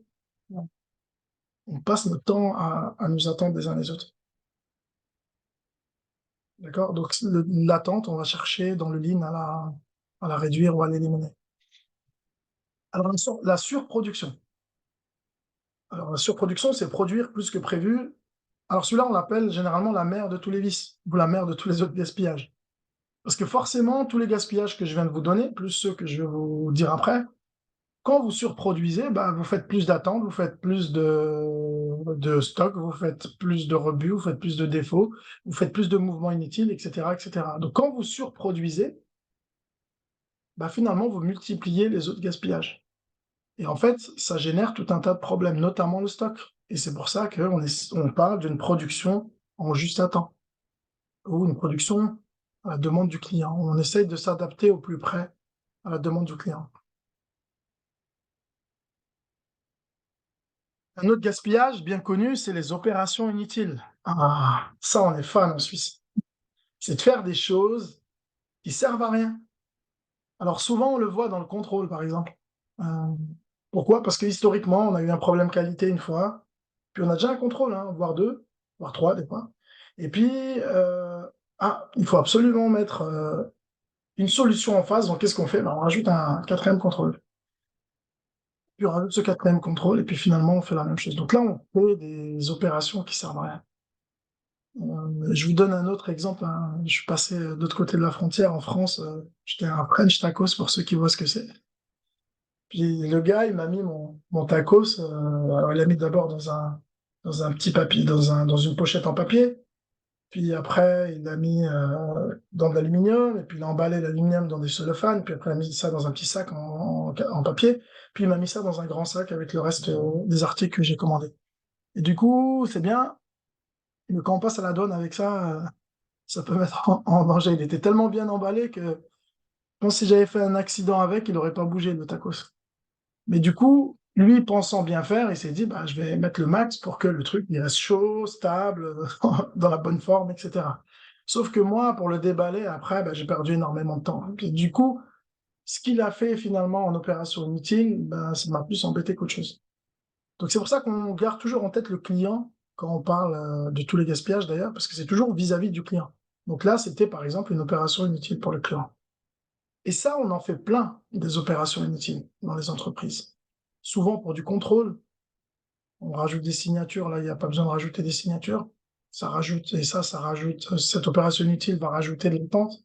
On passe notre temps à nous attendre les uns les autres. D'accord? Donc l'attente, on va chercher dans le lean à la réduire ou à l'éliminer. Alors la surproduction. Alors, la surproduction, c'est produire plus que prévu. Alors, celui-là, on l'appelle généralement la mère de tous les vices, ou la mère de tous les autres gaspillages. Parce que forcément, tous les gaspillages que je viens de vous donner, plus ceux que je vais vous dire après, quand vous surproduisez, bah, vous faites plus d'attentes, vous faites plus de stock, vous faites plus de rebuts, vous faites plus de défauts, vous faites plus de mouvements inutiles, etc., etc. Donc, quand vous surproduisez, bah, finalement, vous multipliez les autres gaspillages. Et en fait, ça génère tout un tas de problèmes, notamment le stock. Et c'est pour ça on parle d'une production en juste à temps, ou une production à la demande du client. On essaye de s'adapter au plus près à la demande du client. Un autre gaspillage bien connu, c'est les opérations inutiles. Ah, ça, on est fan en Suisse. C'est de faire des choses qui servent à rien. Alors souvent, on le voit dans le contrôle, par exemple. Euh, Pourquoi? Parce que historiquement, on a eu un problème qualité une fois, puis on a déjà un contrôle, hein, voire deux, voire trois des fois. Et puis, il faut absolument mettre une solution en face. Donc, qu'est-ce qu'on fait? Ben, on rajoute un quatrième contrôle. Puis on rajoute ce quatrième contrôle, et puis finalement, on fait la même chose. Donc là, on fait des opérations qui servent à rien. Je vous donne un autre exemple, hein. Je suis passé de l'autre côté de la frontière en France. J'étais un French tacos pour ceux qui voient ce que c'est. Puis le gars, il m'a mis mon tacos. Alors il l'a mis d'abord dans un petit papier, dans une pochette en papier. Puis après, il l'a mis dans de l'aluminium, et puis il a emballé l'aluminium dans des cellophanes, puis après il a mis ça dans un petit sac en papier, puis il m'a mis ça dans un grand sac avec le reste des articles que j'ai commandés. Et du coup, c'est bien, mais quand on passe à la douane avec ça, ça peut mettre en danger. Il était tellement bien emballé que je pense que si j'avais fait un accident avec, il n'aurait pas bougé le tacos. Mais du coup, lui, pensant bien faire, il s'est dit, bah, je vais mettre le max pour que le truc il reste chaud, stable, dans la bonne forme, etc. Sauf que moi, pour le déballer, après, bah, j'ai perdu énormément de temps. Et du coup, ce qu'il a fait finalement en opération inutile, bah, ça m'a plus embêté qu'autre chose. Donc c'est pour ça qu'on garde toujours en tête le client quand on parle de tous les gaspillages d'ailleurs, parce que c'est toujours vis-à-vis du client. Donc là, c'était par exemple une opération inutile pour le client. Et ça, on en fait plein des opérations inutiles dans les entreprises. Souvent pour du contrôle, on rajoute des signatures, là, il n'y a pas besoin de rajouter des signatures. Ça rajoute, et ça rajoute, cette opération inutile va rajouter de l'attente,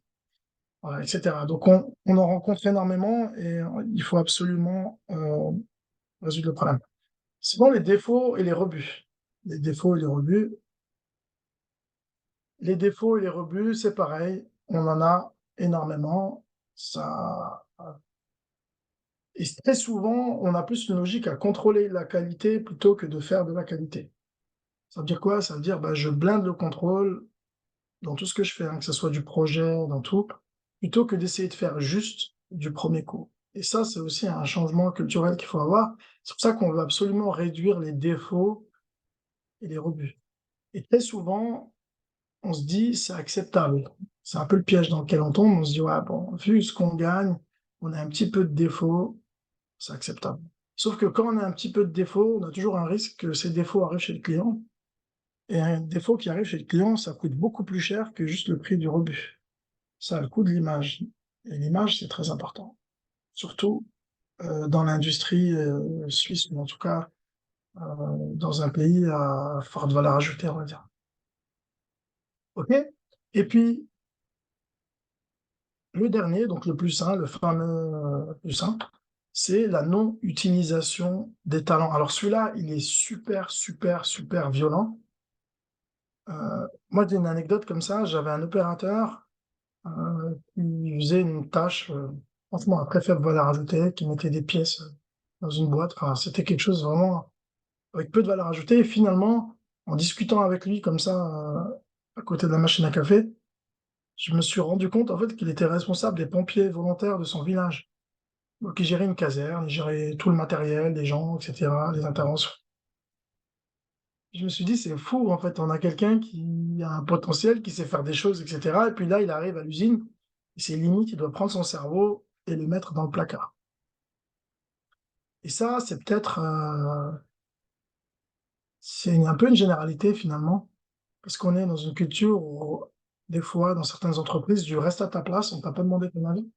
voilà, etc. Donc on en rencontre énormément et il faut absolument résoudre le problème. Sinon, les défauts et les rebuts. Les défauts et les rebuts. Les défauts et les rebuts, c'est pareil, on en a énormément. Ça, et très souvent, on a plus une logique à contrôler la qualité plutôt que de faire de la qualité. Ça veut dire quoi? Ça veut dire, bah, je blinde le contrôle dans tout ce que je fais, hein, que ce soit du projet, dans tout, plutôt que d'essayer de faire juste du premier coup. Et ça, c'est aussi un changement culturel qu'il faut avoir. C'est pour ça qu'on veut absolument réduire les défauts et les rebuts. Et très souvent, on se dit, c'est acceptable. C'est un peu le piège dans lequel on tombe. On se dit, ouais, bon, vu ce qu'on gagne, on a un petit peu de défauts, c'est acceptable. Sauf que quand on a un petit peu de défauts, on a toujours un risque que ces défauts arrivent chez le client. Et un défaut qui arrive chez le client, ça coûte beaucoup plus cher que juste le prix du rebut. Ça a le coût de l'image. Et l'image, c'est très important. Surtout dans l'industrie suisse, ou en tout cas dans un pays à forte valeur ajoutée, on va dire. OK? Et puis, le dernier, donc le plus simple, le fameux plus simple, c'est la non-utilisation des talents. Alors celui-là, il est super, super, super violent. Moi, j'ai une anecdote comme ça. J'avais un opérateur qui faisait une tâche, franchement, à très faible valeur ajoutée, qui mettait des pièces dans une boîte. Enfin, c'était quelque chose vraiment avec peu de valeur ajoutée. Et finalement, en discutant avec lui comme ça, à côté de la machine à café, je me suis rendu compte en fait qu'il était responsable des pompiers volontaires de son village. Donc, il gérait une caserne, il gérait tout le matériel, les gens, etc., les interventions. Je me suis dit, c'est fou, en fait, on a quelqu'un qui a un potentiel, qui sait faire des choses, etc. Et puis là, il arrive à l'usine, et c'est limite, il doit prendre son cerveau et le mettre dans le placard. Et ça, c'est peut-être, c'est un peu une généralité finalement, parce qu'on est dans une culture où, des fois, dans certaines entreprises, du reste à ta place, on t'a pas demandé ton avis.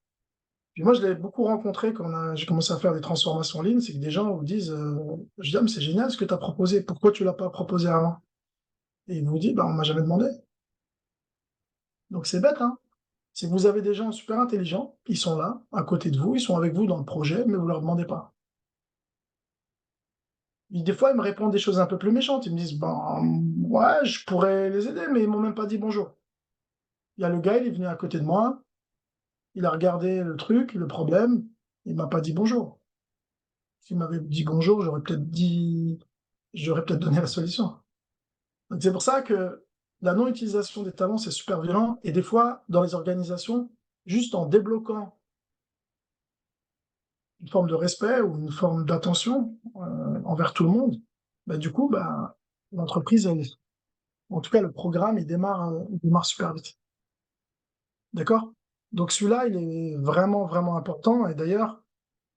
Puis moi, je l'ai beaucoup rencontré quand j'ai commencé à faire des transformations en ligne, c'est que des gens vous disent, je dis, ah, mais c'est génial ce que tu as proposé, pourquoi tu l'as pas proposé avant? Et ils vous disent, bah, on m'a jamais demandé. Donc c'est bête, hein? C'est que vous avez des gens super intelligents, ils sont là, à côté de vous, ils sont avec vous dans le projet, mais vous leur demandez pas. Et des fois, ils me répondent des choses un peu plus méchantes. Ils me disent, ben, ouais, je pourrais les aider, mais ils m'ont même pas dit bonjour. Il y a le gars, il est venu à côté de moi, il a regardé le truc, le problème, il m'a pas dit bonjour. S'il m'avait dit bonjour, j'aurais peut-être donné la solution. Donc c'est pour ça que la non-utilisation des talents, c'est super violent. Et des fois, dans les organisations, juste en débloquant une forme de respect ou une forme d'attention envers tout le monde, bah, du coup, bah, l'entreprise, en tout cas le programme, il démarre super vite. D'accord? Donc celui-là, il est vraiment, vraiment important. Et d'ailleurs,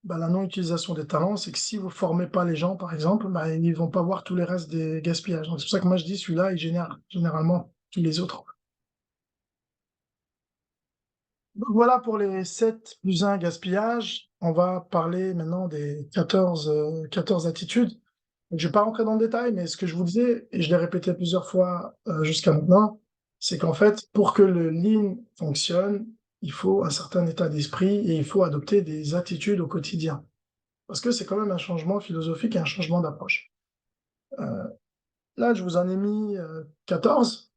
bah, la non-utilisation des talents, c'est que si vous formez pas les gens, par exemple, bah, ils vont pas voir tous les restes des gaspillages. Donc c'est pour ça que moi je dis celui-là, il génère généralement tous les autres. Donc voilà pour les 7 plus 1 gaspillage. On va parler maintenant des 14 attitudes. Donc, je vais pas rentrer dans le détail, mais ce que je vous disais, et je l'ai répété plusieurs fois jusqu'à maintenant, c'est qu'en fait, pour que le lean fonctionne, il faut un certain état d'esprit et il faut adopter des attitudes au quotidien. Parce que c'est quand même un changement philosophique et un changement d'approche. Euh, Là, je vous en ai mis 14.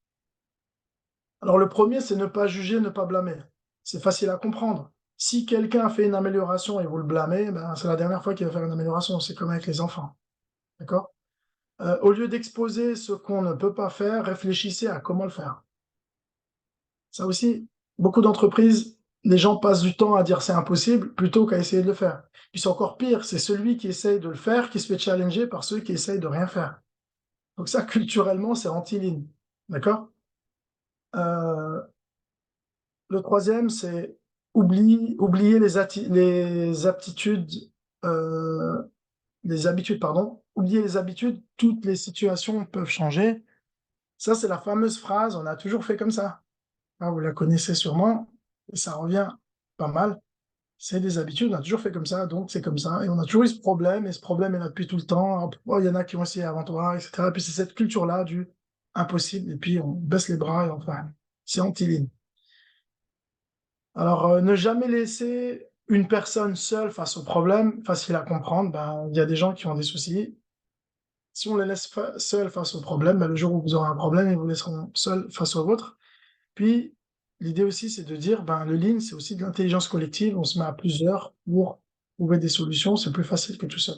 Alors le premier, c'est ne pas juger, ne pas blâmer. C'est facile à comprendre. Si quelqu'un fait une amélioration et vous le blâmez, ben, c'est la dernière fois qu'il va faire une amélioration. C'est comme avec les enfants. D'accord? Au lieu d'exposer ce qu'on ne peut pas faire, réfléchissez à comment le faire. Ça aussi, beaucoup d'entreprises, les gens passent du temps à dire c'est impossible plutôt qu'à essayer de le faire. Puis c'est encore pire, c'est celui qui essaye de le faire qui se fait challenger par ceux qui essayent de rien faire. Donc ça, culturellement, c'est anti-ligne. D'accord? Euh, le troisième, c'est oublier les aptitudes, euh, les habitudes, pardon. Oublier les habitudes, toutes les situations peuvent changer. Ça, c'est la fameuse phrase, on a toujours fait comme ça. Ah, vous la connaissez sûrement, et ça revient pas mal. C'est des habitudes, on a toujours fait comme ça, donc c'est comme ça. Et on a toujours eu ce problème, et ce problème est là depuis tout le temps. Oh, il y en a qui ont essayé avant toi, etc. Et puis c'est cette culture-là du impossible, et puis on baisse les bras, et enfin, c'est anti-ligne. Alors, ne jamais laisser une personne seule face au problème, facile à comprendre, ben, il y a des gens qui ont des soucis. Si on les laisse seuls face au problème, ben, le jour où vous aurez un problème, ils vous laisseront seuls face au vôtre. Puis, l'idée aussi, c'est de dire, ben, le lean, c'est aussi de l'intelligence collective. On se met à plusieurs pour trouver des solutions. C'est plus facile que tout seul.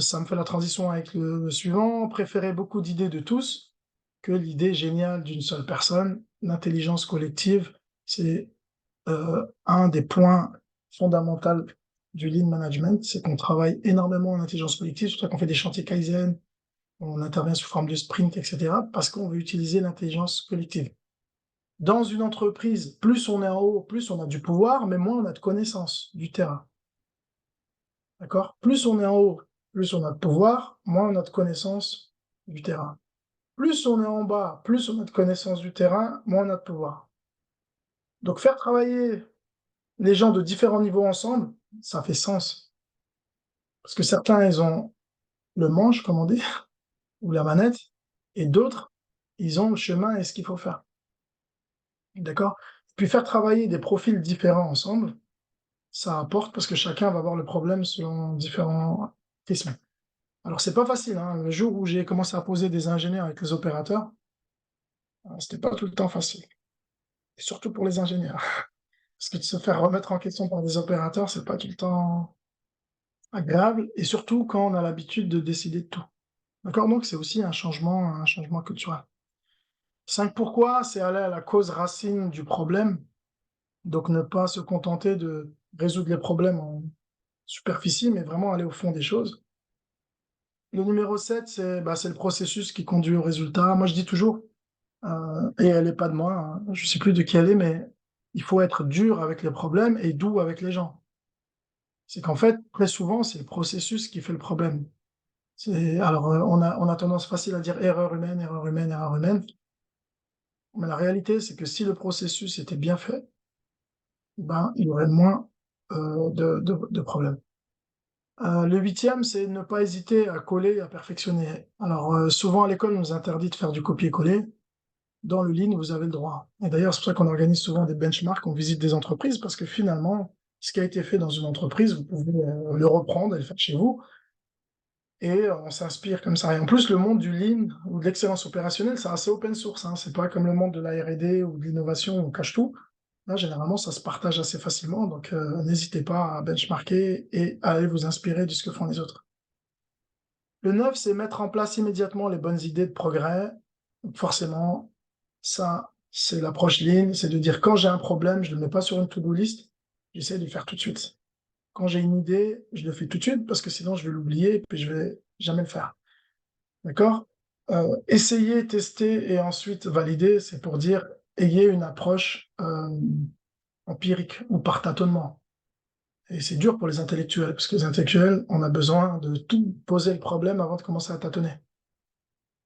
Ça me fait la transition avec le suivant. Préférer beaucoup d'idées de tous que l'idée géniale d'une seule personne. L'intelligence collective, c'est un des points fondamentaux du lean management. C'est qu'on travaille énormément en intelligence collective, c'est pour ça qu'on fait des chantiers Kaizen, on intervient sous forme de sprint, etc., parce qu'on veut utiliser l'intelligence collective. Dans une entreprise, plus on est en haut, plus on a du pouvoir, mais moins on a de connaissances du terrain. D'accord? Plus on est en haut, plus on a de pouvoir, moins on a de connaissances du terrain. Plus on est en bas, plus on a de connaissances du terrain, moins on a de pouvoir. Donc faire travailler les gens de différents niveaux ensemble, ça fait sens. Parce que certains, ils ont le manche, comme on dit, ou la manette, et d'autres, ils ont le chemin et ce qu'il faut faire. D'accord? Puis faire travailler des profils différents ensemble, ça apporte parce que chacun va voir le problème selon différents prismes. Alors, c'est pas facile, hein. Le jour où j'ai commencé à poser des ingénieurs avec les opérateurs, c'était pas tout le temps facile. Et surtout pour les ingénieurs. Parce que de se faire remettre en question par des opérateurs, c'est pas tout le temps agréable. Et surtout quand on a l'habitude de décider de tout. D'accord? Donc, c'est aussi un changement culturel. 5 pourquoi, c'est aller à la cause racine du problème. Donc, ne pas se contenter de résoudre les problèmes en superficie, mais vraiment aller au fond des choses. Le numéro 7, c'est le processus qui conduit au résultat. Moi, je dis toujours, et elle n'est pas de moi, hein, je ne sais plus de qui elle est, mais il faut être dur avec les problèmes et doux avec les gens. C'est qu'en fait, très souvent, c'est le processus qui fait le problème. Alors, on a tendance facile à dire erreur humaine, erreur humaine, erreur humaine. Mais la réalité, c'est que si le processus était bien fait, ben, il y aurait moins de problèmes. Le huitième, c'est ne pas hésiter à coller, à perfectionner. Alors, souvent à l'école, on nous interdit de faire du copier-coller. Dans le lean, vous avez le droit. Et d'ailleurs, c'est pour ça qu'on organise souvent des benchmarks, on visite des entreprises, parce que finalement, ce qui a été fait dans une entreprise, vous pouvez le reprendre et le faire chez vous. Et on s'inspire comme ça. Et en plus, le monde du lean ou de l'excellence opérationnelle, c'est assez open source, hein. C'est pas comme le monde de la R&D ou de l'innovation où on cache tout. Là, généralement, ça se partage assez facilement. Donc, n'hésitez pas à benchmarker et à aller vous inspirer de ce que font les autres. Le 9, c'est mettre en place immédiatement les bonnes idées de progrès. Donc forcément, ça, c'est l'approche lean, c'est de dire quand j'ai un problème, je ne le mets pas sur une to-do list, j'essaie de le faire tout de suite. Quand j'ai une idée, je le fais tout de suite parce que sinon je vais l'oublier et puis je vais jamais le faire. D'accord? Essayer, tester et ensuite valider, c'est pour dire ayez une approche empirique ou par tâtonnement. Et c'est dur pour les intellectuels, parce que les intellectuels, on a besoin de tout poser le problème avant de commencer à tâtonner.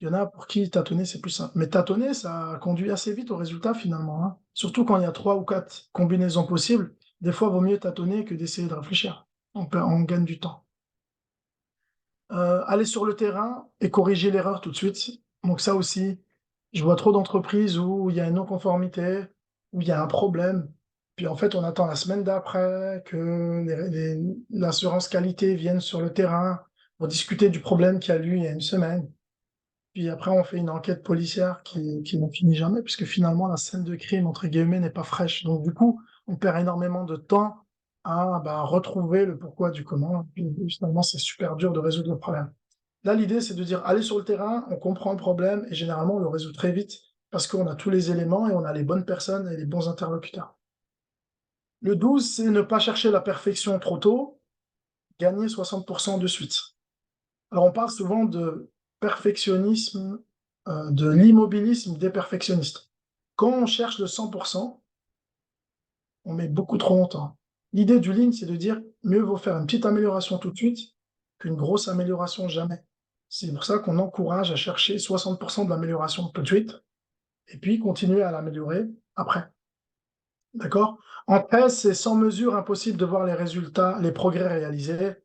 Il y en a pour qui tâtonner, c'est plus simple. Mais tâtonner, ça conduit assez vite au résultat finalement, hein. Surtout quand il y a 3 ou 4 combinaisons possibles. Des fois, il vaut mieux tâtonner que d'essayer de réfléchir. On gagne du temps. Aller sur le terrain et corriger l'erreur tout de suite. Donc ça aussi, je vois trop d'entreprises où il y a une non-conformité, où il y a un problème. Puis en fait, on attend la semaine d'après que l'assurance qualité vienne sur le terrain pour discuter du problème qu'il y a eu il y a une semaine. Puis après, on fait une enquête policière qui ne finit jamais, puisque finalement, la scène de crime, entre guillemets, n'est pas fraîche. Donc, du coup, on perd énormément de temps à retrouver le pourquoi du comment. Puis, finalement, c'est super dur de résoudre le problème. Là, l'idée, c'est de dire, allez sur le terrain, on comprend le problème, et généralement, on le résout très vite, parce qu'on a tous les éléments et on a les bonnes personnes et les bons interlocuteurs. Le 12, c'est ne pas chercher la perfection trop tôt, gagner 60% de suite. Alors, on parle souvent de perfectionnisme, de l'immobilisme des perfectionnistes. Quand on cherche le 100%, on met beaucoup trop longtemps. L'idée du Lean, c'est de dire mieux vaut faire une petite amélioration tout de suite qu'une grosse amélioration jamais. C'est pour ça qu'on encourage à chercher 60% de l'amélioration tout de suite et puis continuer à l'améliorer après. D'accord? En 13, c'est sans mesure impossible de voir les résultats, les progrès réalisés.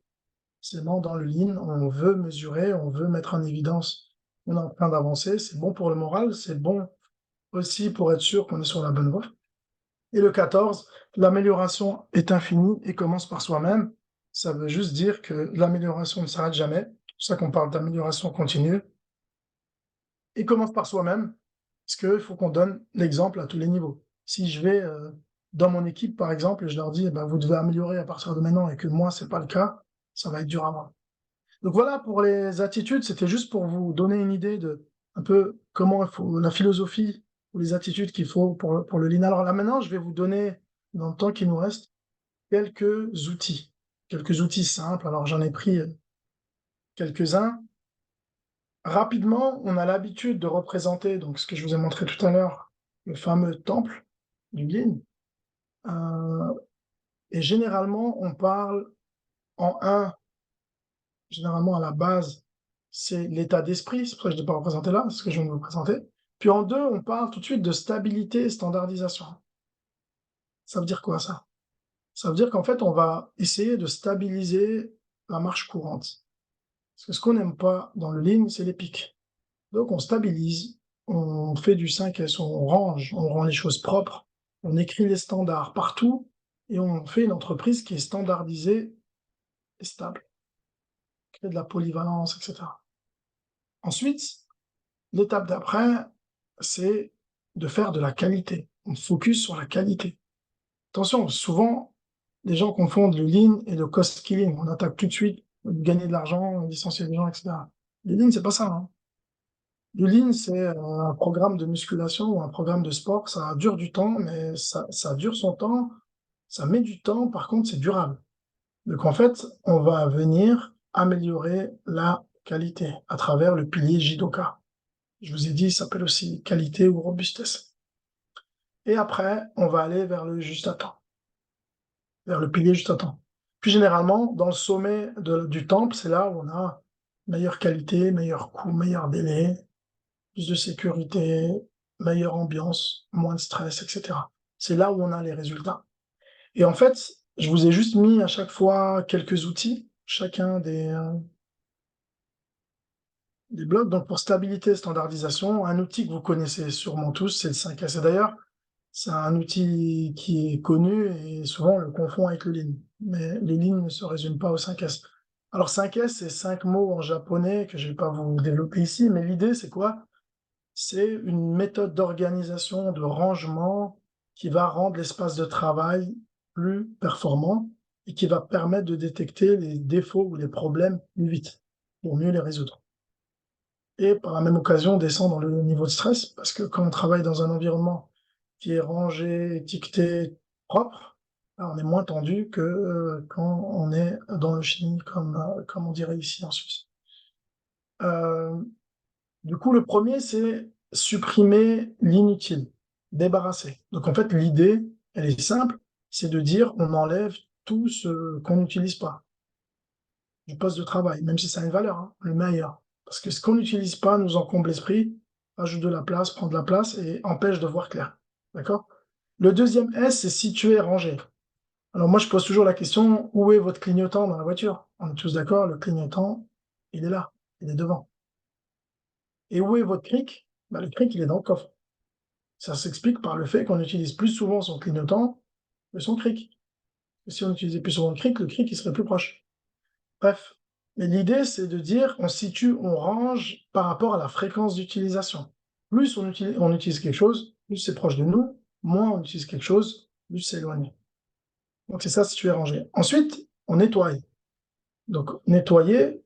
C'est bon, dans le Lean, on veut mesurer, on veut mettre en évidence qu'on est en train d'avancer. C'est bon pour le moral, c'est bon aussi pour être sûr qu'on est sur la bonne voie. Et le 14, l'amélioration est infinie et commence par soi-même. Ça veut juste dire que l'amélioration ne s'arrête jamais. C'est pour ça qu'on parle d'amélioration continue. Et commence par soi-même, parce qu'il faut qu'on donne l'exemple à tous les niveaux. Si je vais dans mon équipe, par exemple, et je leur dis, vous devez améliorer à partir de maintenant, et que moi, c'est pas le cas, ça va être dur à moi. Donc voilà, pour les attitudes, c'était juste pour vous donner une idée de un peu comment il faut, la philosophie ou les attitudes qu'il faut pour le Lean. Alors là, maintenant, je vais vous donner, dans le temps qui nous reste, quelques outils simples. Alors j'en ai pris quelques-uns. Rapidement, on a l'habitude de représenter, donc ce que je vous ai montré tout à l'heure, le fameux temple du Lean. Et généralement, on parle en un, généralement à la base, c'est l'état d'esprit, c'est pour ça que je ne l'ai pas représenté là, c'est ce que je viens de vous présenter. Puis en deux, on parle tout de suite de stabilité et standardisation. Ça veut dire quoi ça? Ça veut dire qu'en fait, on va essayer de stabiliser la marche courante. Parce que ce qu'on n'aime pas dans le Lean, c'est les pics. Donc on stabilise, on fait du 5S, on range, on rend les choses propres, on écrit les standards partout, et on fait une entreprise qui est standardisée et stable, crée de la polyvalence, etc. Ensuite, l'étape d'après, c'est de faire de la qualité. On focus sur la qualité. Attention, souvent, les gens confondent le lean et le cost killing. On attaque tout de suite, gagner de l'argent, licencier des gens, etc. Le lean, c'est pas ça, hein. Le lean, c'est un programme de musculation ou un programme de sport. Ça dure du temps, mais ça dure son temps. Ça met du temps, par contre, c'est durable. Donc, en fait, on va venir améliorer la qualité à travers le pilier Jidoka. Je vous ai dit, il s'appelle aussi qualité ou robustesse. Et après, on va aller vers le juste à temps, vers le pilier juste à temps. Puis généralement, dans le sommet du temple, c'est là où on a meilleure qualité, meilleur coût, meilleur délai, plus de sécurité, meilleure ambiance, moins de stress, etc. C'est là où on a les résultats. Et en fait, je vous ai juste mis à chaque fois quelques outils, chacun des blocs. Donc pour stabilité et standardisation, un outil que vous connaissez sûrement tous, c'est le 5S. Et d'ailleurs, c'est un outil qui est connu et souvent on le confond avec le Lean. Mais les Lean ne se résument pas au 5S. Alors 5S, c'est 5 mots en japonais que je ne vais pas vous développer ici, mais l'idée c'est quoi? C'est une méthode d'organisation, de rangement qui va rendre l'espace de travail plus performant et qui va permettre de détecter les défauts ou les problèmes plus vite pour mieux les résoudre. Et par la même occasion, descendre le niveau de stress, parce que quand on travaille dans un environnement qui est rangé, étiqueté, propre, là, on est moins tendu que quand on est dans le chimie, comme on dirait ici en Suisse. Du coup, le premier, c'est supprimer l'inutile, débarrasser. Donc en fait, l'idée, elle est simple, c'est de dire on enlève tout ce qu'on n'utilise pas du poste de travail, même si ça a une valeur, hein, le meilleur. Parce que ce qu'on n'utilise pas nous encombre l'esprit, ajoute de la place, prend de la place et empêche de voir clair. D'accord? Le deuxième S, c'est situer, ranger. Alors moi, je pose toujours la question, où est votre clignotant dans la voiture? On est tous d'accord, le clignotant, il est là, il est devant. Et où est votre cric? Le cric, il est dans le coffre. Ça s'explique par le fait qu'on utilise plus souvent son clignotant que son cric. Et si on utilisait plus souvent le cric, il serait plus proche. Bref, Mais l'idée, c'est de dire, on situe, on range par rapport à la fréquence d'utilisation. Plus on utilise quelque chose, plus c'est proche de nous, moins on utilise quelque chose, plus c'est éloigné. Donc c'est ça, situer, ranger. Ensuite, on nettoie. Donc nettoyer,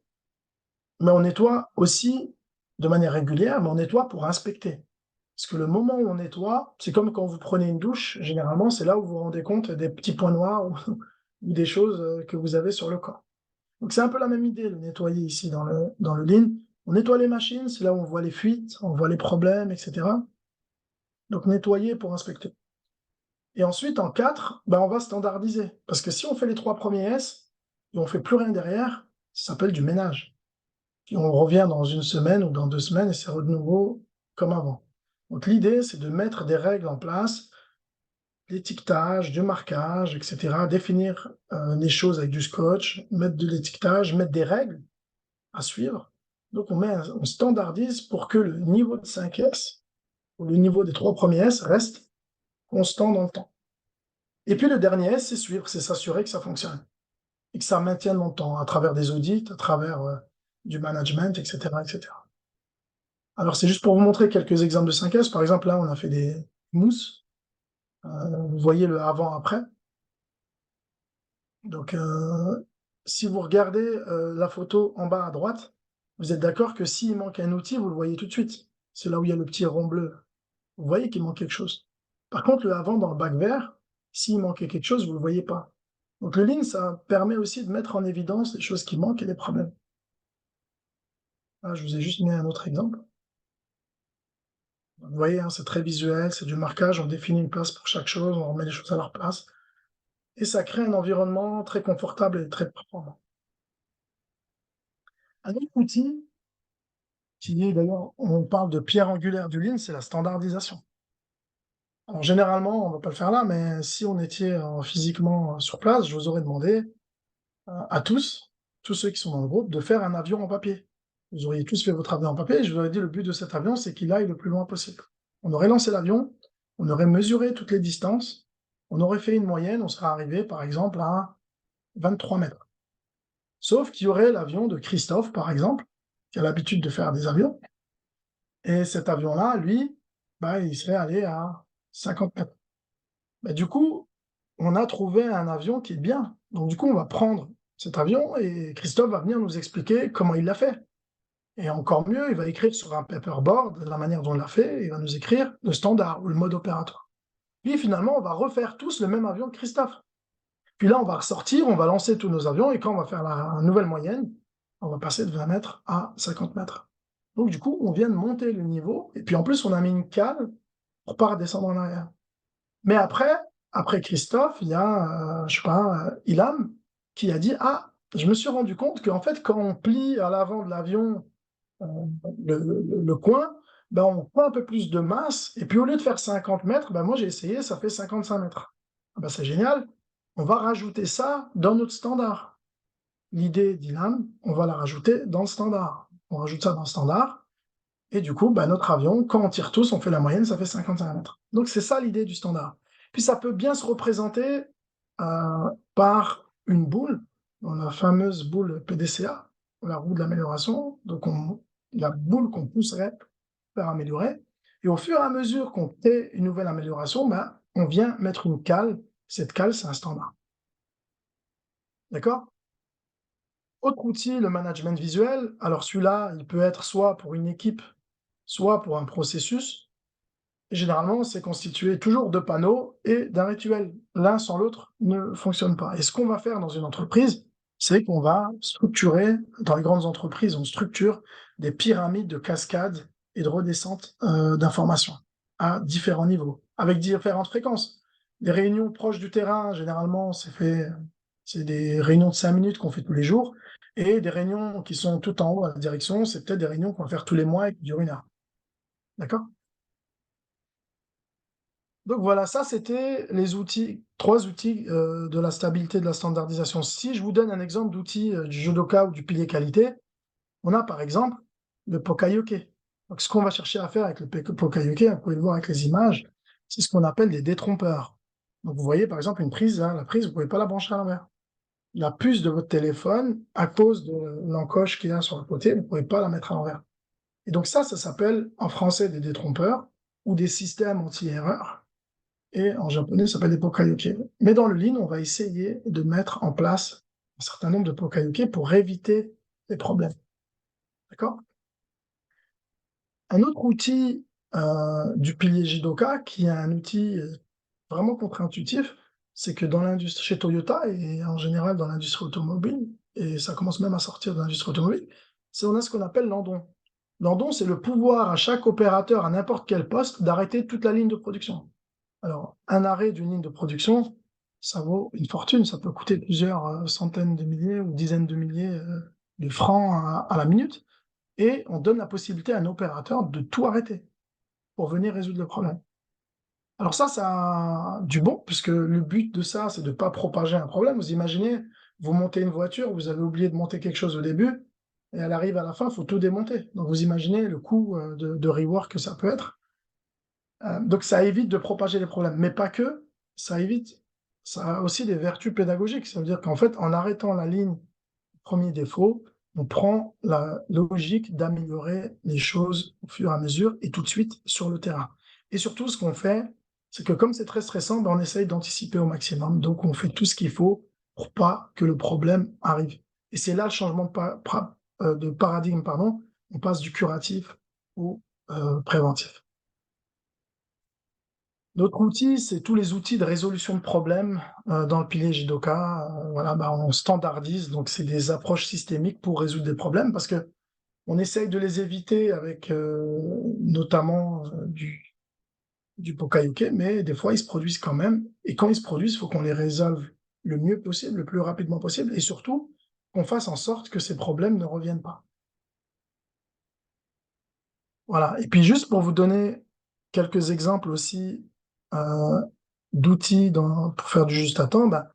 mais on nettoie aussi de manière régulière, mais on nettoie pour inspecter. Parce que le moment où on nettoie, c'est comme quand vous prenez une douche, généralement, c'est là où vous vous rendez compte des petits points noirs ou des choses que vous avez sur le corps. Donc c'est un peu la même idée de nettoyer ici dans le Lean. On nettoie les machines, c'est là où on voit les fuites, on voit les problèmes, etc. Donc nettoyer pour inspecter. Et ensuite, en 4, ben, on va standardiser. Parce que si on fait les 3 premiers S et on fait plus rien derrière, ça s'appelle du ménage. Puis on revient dans une semaine ou dans 2 semaines et c'est de nouveau comme avant. Donc l'idée, c'est de mettre des règles en place, l'étiquetage, du marquage, etc. Définir les choses avec du scotch, mettre de l'étiquetage, mettre des règles à suivre. Donc on standardise pour que le niveau de 5S ou le niveau des 3 premiers S reste constant dans le temps. Et puis le dernier S, c'est suivre, c'est s'assurer que ça fonctionne et que ça maintienne dans le temps à travers des audits, à travers du management, etc., etc. Alors c'est juste pour vous montrer quelques exemples de 5S. Par exemple, là, on a fait des mousses. Vous voyez le avant-après. Donc, si vous regardez la photo en bas à droite, vous êtes d'accord que s'il manque un outil, vous le voyez tout de suite. C'est là où il y a le petit rond bleu. Vous voyez qu'il manque quelque chose. Par contre, le avant dans le bac vert, s'il manquait quelque chose, vous ne le voyez pas. Donc le Lean, ça permet aussi de mettre en évidence les choses qui manquent et les problèmes. Là, je vous ai juste mis un autre exemple. Vous voyez, hein, c'est très visuel, c'est du marquage, on définit une place pour chaque chose, on remet les choses à leur place. Et ça crée un environnement très confortable et très performant. Un autre outil, qui est d'ailleurs, on parle de pierre angulaire du Lean, c'est la standardisation. Alors généralement, on ne va pas le faire là, mais si on était physiquement sur place, je vous aurais demandé à tous ceux qui sont dans le groupe, de faire un avion en papier. Vous auriez tous fait votre avion en papier, et je vous aurais dit le but de cet avion, c'est qu'il aille le plus loin possible. On aurait lancé l'avion, on aurait mesuré toutes les distances, on aurait fait une moyenne, on serait arrivé par exemple à 23 mètres. Sauf qu'il y aurait l'avion de Christophe, par exemple, qui a l'habitude de faire des avions, et cet avion-là, lui, bah, il serait allé à 50 mètres. Bah, du coup, on a trouvé un avion qui est bien. Donc du coup, on va prendre cet avion et Christophe va venir nous expliquer comment il l'a fait. Et encore mieux, il va écrire sur un paperboard la manière dont il l'a fait, et il va nous écrire le standard ou le mode opératoire. Puis finalement, on va refaire tous le même avion que Christophe. Puis là, on va ressortir, on va lancer tous nos avions, et quand on va faire la nouvelle moyenne, on va passer de 20 mètres à 50 mètres. Donc du coup, on vient de monter le niveau, et puis en plus, on a mis une cale pour pas redescendre en arrière. Mais après Christophe, il y a, je sais pas, Ilham, qui a dit, ah, je me suis rendu compte qu'en fait, quand on plie à l'avant de l'avion euh, le coin, ben on prend un peu plus de masse, et puis au lieu de faire 50 mètres, ben moi j'ai essayé, ça fait 55 mètres. Ah ben c'est génial, on va rajouter ça dans notre standard. L'idée d'Ilham, on va la rajouter dans le standard. On rajoute ça dans le standard, et du coup, ben, notre avion, quand on tire tous, on fait la moyenne, ça fait 55 mètres. Donc c'est ça l'idée du standard. Puis ça peut bien se représenter par une boule, dans la fameuse boule PDCA, la roue de l'amélioration. Donc la boule qu'on pousserait pour améliorer. Et au fur et à mesure qu'on fait une nouvelle amélioration, ben, on vient mettre une cale. Cette cale, c'est un standard. D'accord? Autre outil, le management visuel. Alors celui-là, il peut être soit pour une équipe, soit pour un processus. Et généralement, c'est constitué toujours de panneaux et d'un rituel. L'un sans l'autre ne fonctionne pas. Et ce qu'on va faire dans une entreprise, c'est qu'on va structurer, dans les grandes entreprises, on structure des pyramides de cascades et de redescente d'informations à différents niveaux, avec différentes fréquences. Les réunions proches du terrain, généralement, c'est des réunions de 5 minutes qu'on fait tous les jours, et des réunions qui sont tout en haut à la direction, c'est peut-être des réunions qu'on va faire tous les mois et qui durent 1 heure. D'accord? Donc voilà, ça c'était les outils, 3 outils de la stabilité de la standardisation. Si je vous donne un exemple d'outil du judoka ou du pilier qualité, on a par exemple le Pokayoke. Donc ce qu'on va chercher à faire avec le Pokayoke, vous pouvez le voir avec les images, c'est ce qu'on appelle des détrompeurs. Donc vous voyez par exemple une prise, hein, la prise, vous ne pouvez pas la brancher à l'envers. la puce de votre téléphone, à cause de l'encoche qu'il y a sur le côté, vous ne pouvez pas la mettre à l'envers. Et donc ça s'appelle en français des détrompeurs ou des systèmes anti-erreur. Et en japonais, ça s'appelle des pokayoke. Mais dans le Lean, on va essayer de mettre en place un certain nombre de pokayoke pour éviter les problèmes. D'accord? Un autre outil du pilier Jidoka, qui est un outil vraiment contre-intuitif, c'est que dans l'industrie, chez Toyota et en général dans l'industrie automobile, et ça commence même à sortir de l'industrie automobile, c'est on a ce qu'on appelle l'andon. L'andon, c'est le pouvoir à chaque opérateur à n'importe quel poste d'arrêter toute la ligne de production. Alors, un arrêt d'une ligne de production, ça vaut une fortune, ça peut coûter plusieurs centaines de milliers ou dizaines de milliers de francs à la minute, et on donne la possibilité à un opérateur de tout arrêter pour venir résoudre le problème. Alors ça a du bon, puisque le but de ça, c'est de ne pas propager un problème. Vous imaginez, vous montez une voiture, vous avez oublié de monter quelque chose au début, et elle arrive à la fin, il faut tout démonter. Donc vous imaginez le coût de rework que ça peut être. Donc ça évite de propager les problèmes, mais pas que, ça évite, ça a aussi des vertus pédagogiques. Ça veut dire qu'en fait, en arrêtant la ligne premier défaut, on prend la logique d'améliorer les choses au fur et à mesure et tout de suite sur le terrain. Et surtout, ce qu'on fait, c'est que comme c'est très stressant, ben on essaye d'anticiper au maximum. Donc, on fait tout ce qu'il faut pour pas que le problème arrive. Et c'est là le changement de paradigme, pardon. On passe du curatif au préventif. D'autres outils, c'est tous les outils de résolution de problèmes dans le pilier Jidoka. Voilà, bah, on standardise, donc c'est des approches systémiques pour résoudre des problèmes parce que on essaye de les éviter avec notamment du Pokayoke, mais des fois ils se produisent quand même. Et quand ils se produisent, il faut qu'on les résolve le mieux possible, le plus rapidement possible, et surtout qu'on fasse en sorte que ces problèmes ne reviennent pas. Voilà. Et puis juste pour vous donner quelques exemples aussi euh, d'outils pour faire du juste à temps, bah,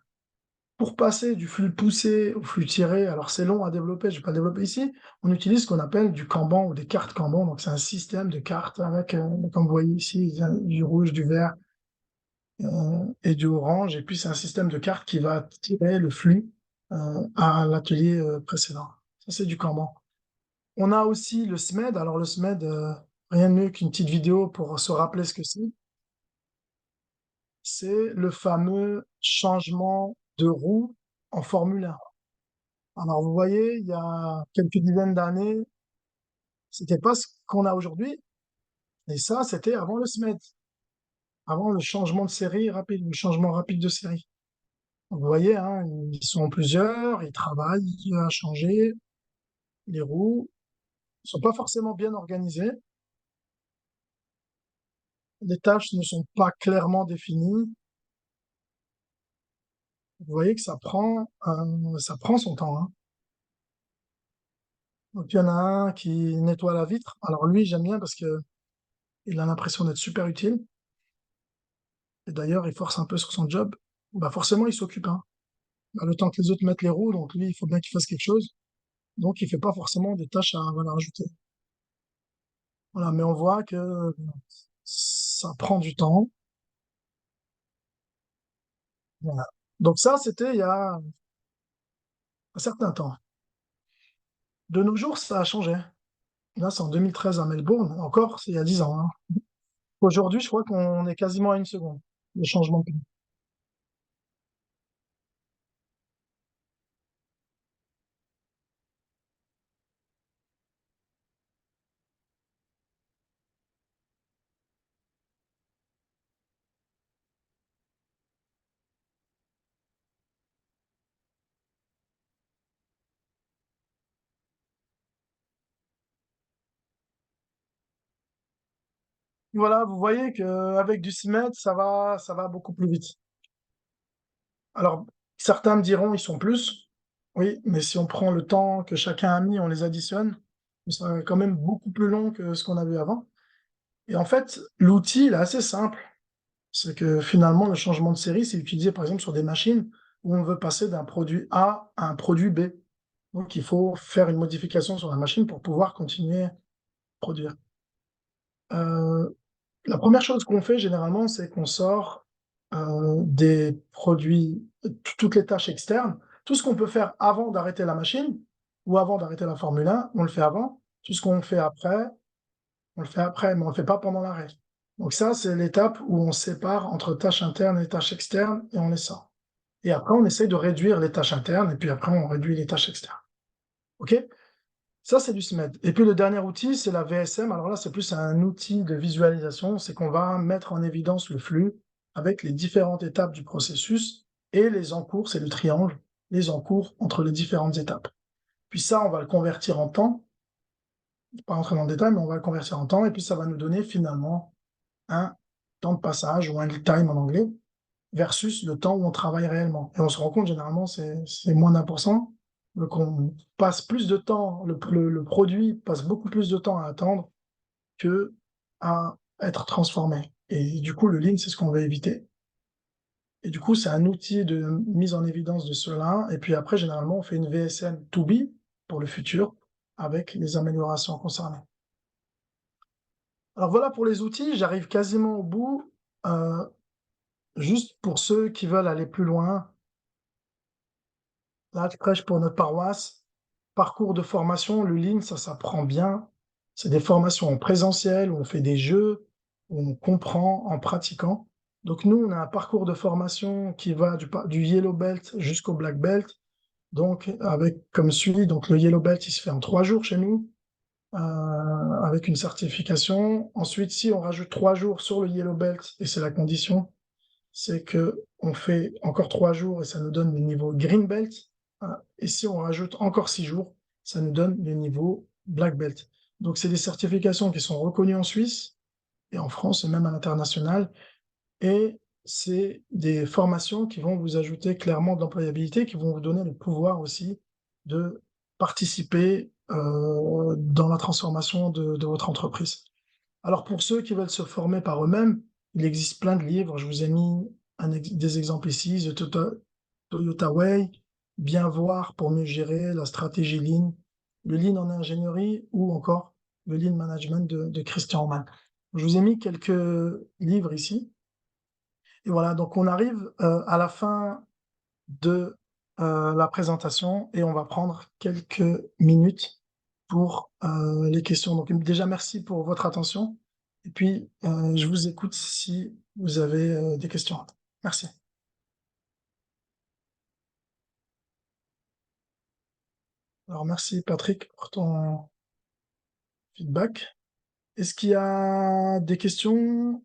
pour passer du flux poussé au flux tiré, alors c'est long à développer, je ne vais pas le développer ici, on utilise ce qu'on appelle du Kanban ou des cartes Kanban. Donc c'est un système de cartes avec, comme vous voyez ici, il y a du rouge, du vert et du orange. Et puis c'est un système de cartes qui va tirer le flux à l'atelier précédent. Ça c'est du Kanban. On a aussi le SMED. Alors le SMED, rien de mieux qu'une petite vidéo pour se rappeler ce que c'est. C'est le fameux changement de roue en Formule 1. Alors, vous voyez, il y a quelques dizaines d'années, c'était pas ce qu'on a aujourd'hui, et ça, c'était avant le SMED, avant le changement de série rapide, le changement rapide de série. Donc, vous voyez, hein, ils sont plusieurs, ils travaillent à changer les roues, ils sont pas forcément bien organisés, les tâches ne sont pas clairement définies. Vous voyez que ça prend son temps, hein. Donc, il y en a un qui nettoie la vitre. Alors, lui, j'aime bien parce que il a l'impression d'être super utile. Et d'ailleurs, il force un peu sur son job. Bah, forcément, il s'occupe, hein. Bah, le temps que les autres mettent les roues, donc lui, il faut bien qu'il fasse quelque chose. Donc, il fait pas forcément des tâches à valeur ajoutée. Voilà, mais on voit que ça prend du temps. Voilà. Donc ça, c'était il y a un certain temps. De nos jours, ça a changé. Là, c'est en 2013 à Melbourne. Encore, c'est il y a 10 ans, hein. Aujourd'hui, je crois qu'on est quasiment à une seconde de changement de pays. Voilà, vous voyez qu'avec du CIMED, ça va beaucoup plus vite. Alors, certains me diront, ils sont plus. Oui, mais si on prend le temps que chacun a mis, on les additionne, ça sera quand même beaucoup plus long que ce qu'on avait avant. Et en fait, l'outil, il est assez simple. C'est que finalement, le changement de série, c'est utilisé par exemple sur des machines où on veut passer d'un produit A à un produit B. Donc, il faut faire une modification sur la machine pour pouvoir continuer à produire. Euh, la première chose qu'on fait généralement, c'est qu'on sort des produits, toutes les tâches externes. Tout ce qu'on peut faire avant d'arrêter la machine ou avant d'arrêter la Formule 1, on le fait avant. Tout ce qu'on fait après, on le fait après, mais on le fait pas pendant l'arrêt. Donc ça, c'est l'étape où on sépare entre tâches internes et tâches externes et on les sort. Et après, on essaye de réduire les tâches internes et puis après, on réduit les tâches externes. OK? Ça, c'est du SMED. Et puis le dernier outil, c'est la VSM. Alors là, c'est plus un outil de visualisation. C'est qu'on va mettre en évidence le flux avec les différentes étapes du processus et les encours, c'est le triangle, les encours entre les différentes étapes. Puis ça, on va le convertir en temps. Pas rentrer dans le détail, mais on va le convertir en temps. Et puis ça va nous donner finalement un temps de passage ou un lead time en anglais versus le temps où on travaille réellement. Et on se rend compte, généralement, c'est moins d'1%. Donc, on passe plus de temps, le produit passe beaucoup plus de temps à attendre que à être transformé. Et du coup, le lean, c'est ce qu'on veut éviter. Et du coup, c'est un outil de mise en évidence de cela. Et puis après, généralement, on fait une VSM to be pour le futur avec les améliorations concernées. Alors voilà pour les outils, j'arrive quasiment au bout. Euh, Juste pour ceux qui veulent aller plus loin, là, je prêche pour notre paroisse. Parcours de formation, le Lean, ça s'apprend bien. C'est des formations en présentiel où on fait des jeux, où on comprend en pratiquant. Donc nous, on a un parcours de formation qui va du Yellow Belt jusqu'au Black Belt. Donc avec comme suit, donc le Yellow Belt, il se fait en 3 jours chez nous, avec une certification. Ensuite, si on rajoute 3 jours sur le Yellow Belt, et c'est la condition, c'est que on fait encore 3 jours et ça nous donne le niveau Green Belt. Et si on rajoute encore 6 jours, ça nous donne le niveau Black Belt. Donc, c'est des certifications qui sont reconnues en Suisse et en France et même à l'international. Et c'est des formations qui vont vous ajouter clairement de l'employabilité, qui vont vous donner le pouvoir aussi de participer dans la transformation de votre entreprise. Alors pour ceux qui veulent se former par eux-mêmes, il existe plein de livres. Je vous ai mis des exemples ici, Toyota Way, Bien voir pour mieux gérer, la stratégie Lean, le Lean en ingénierie ou encore le Lean Management de Christian Mann. Je vous ai mis quelques livres ici. Et voilà, donc on arrive à la fin de la présentation et on va prendre quelques minutes pour les questions. Donc déjà, merci pour votre attention. Et puis, je vous écoute si vous avez des questions. Merci. Alors, merci Patrick pour ton feedback. Est-ce qu'il y a des questions,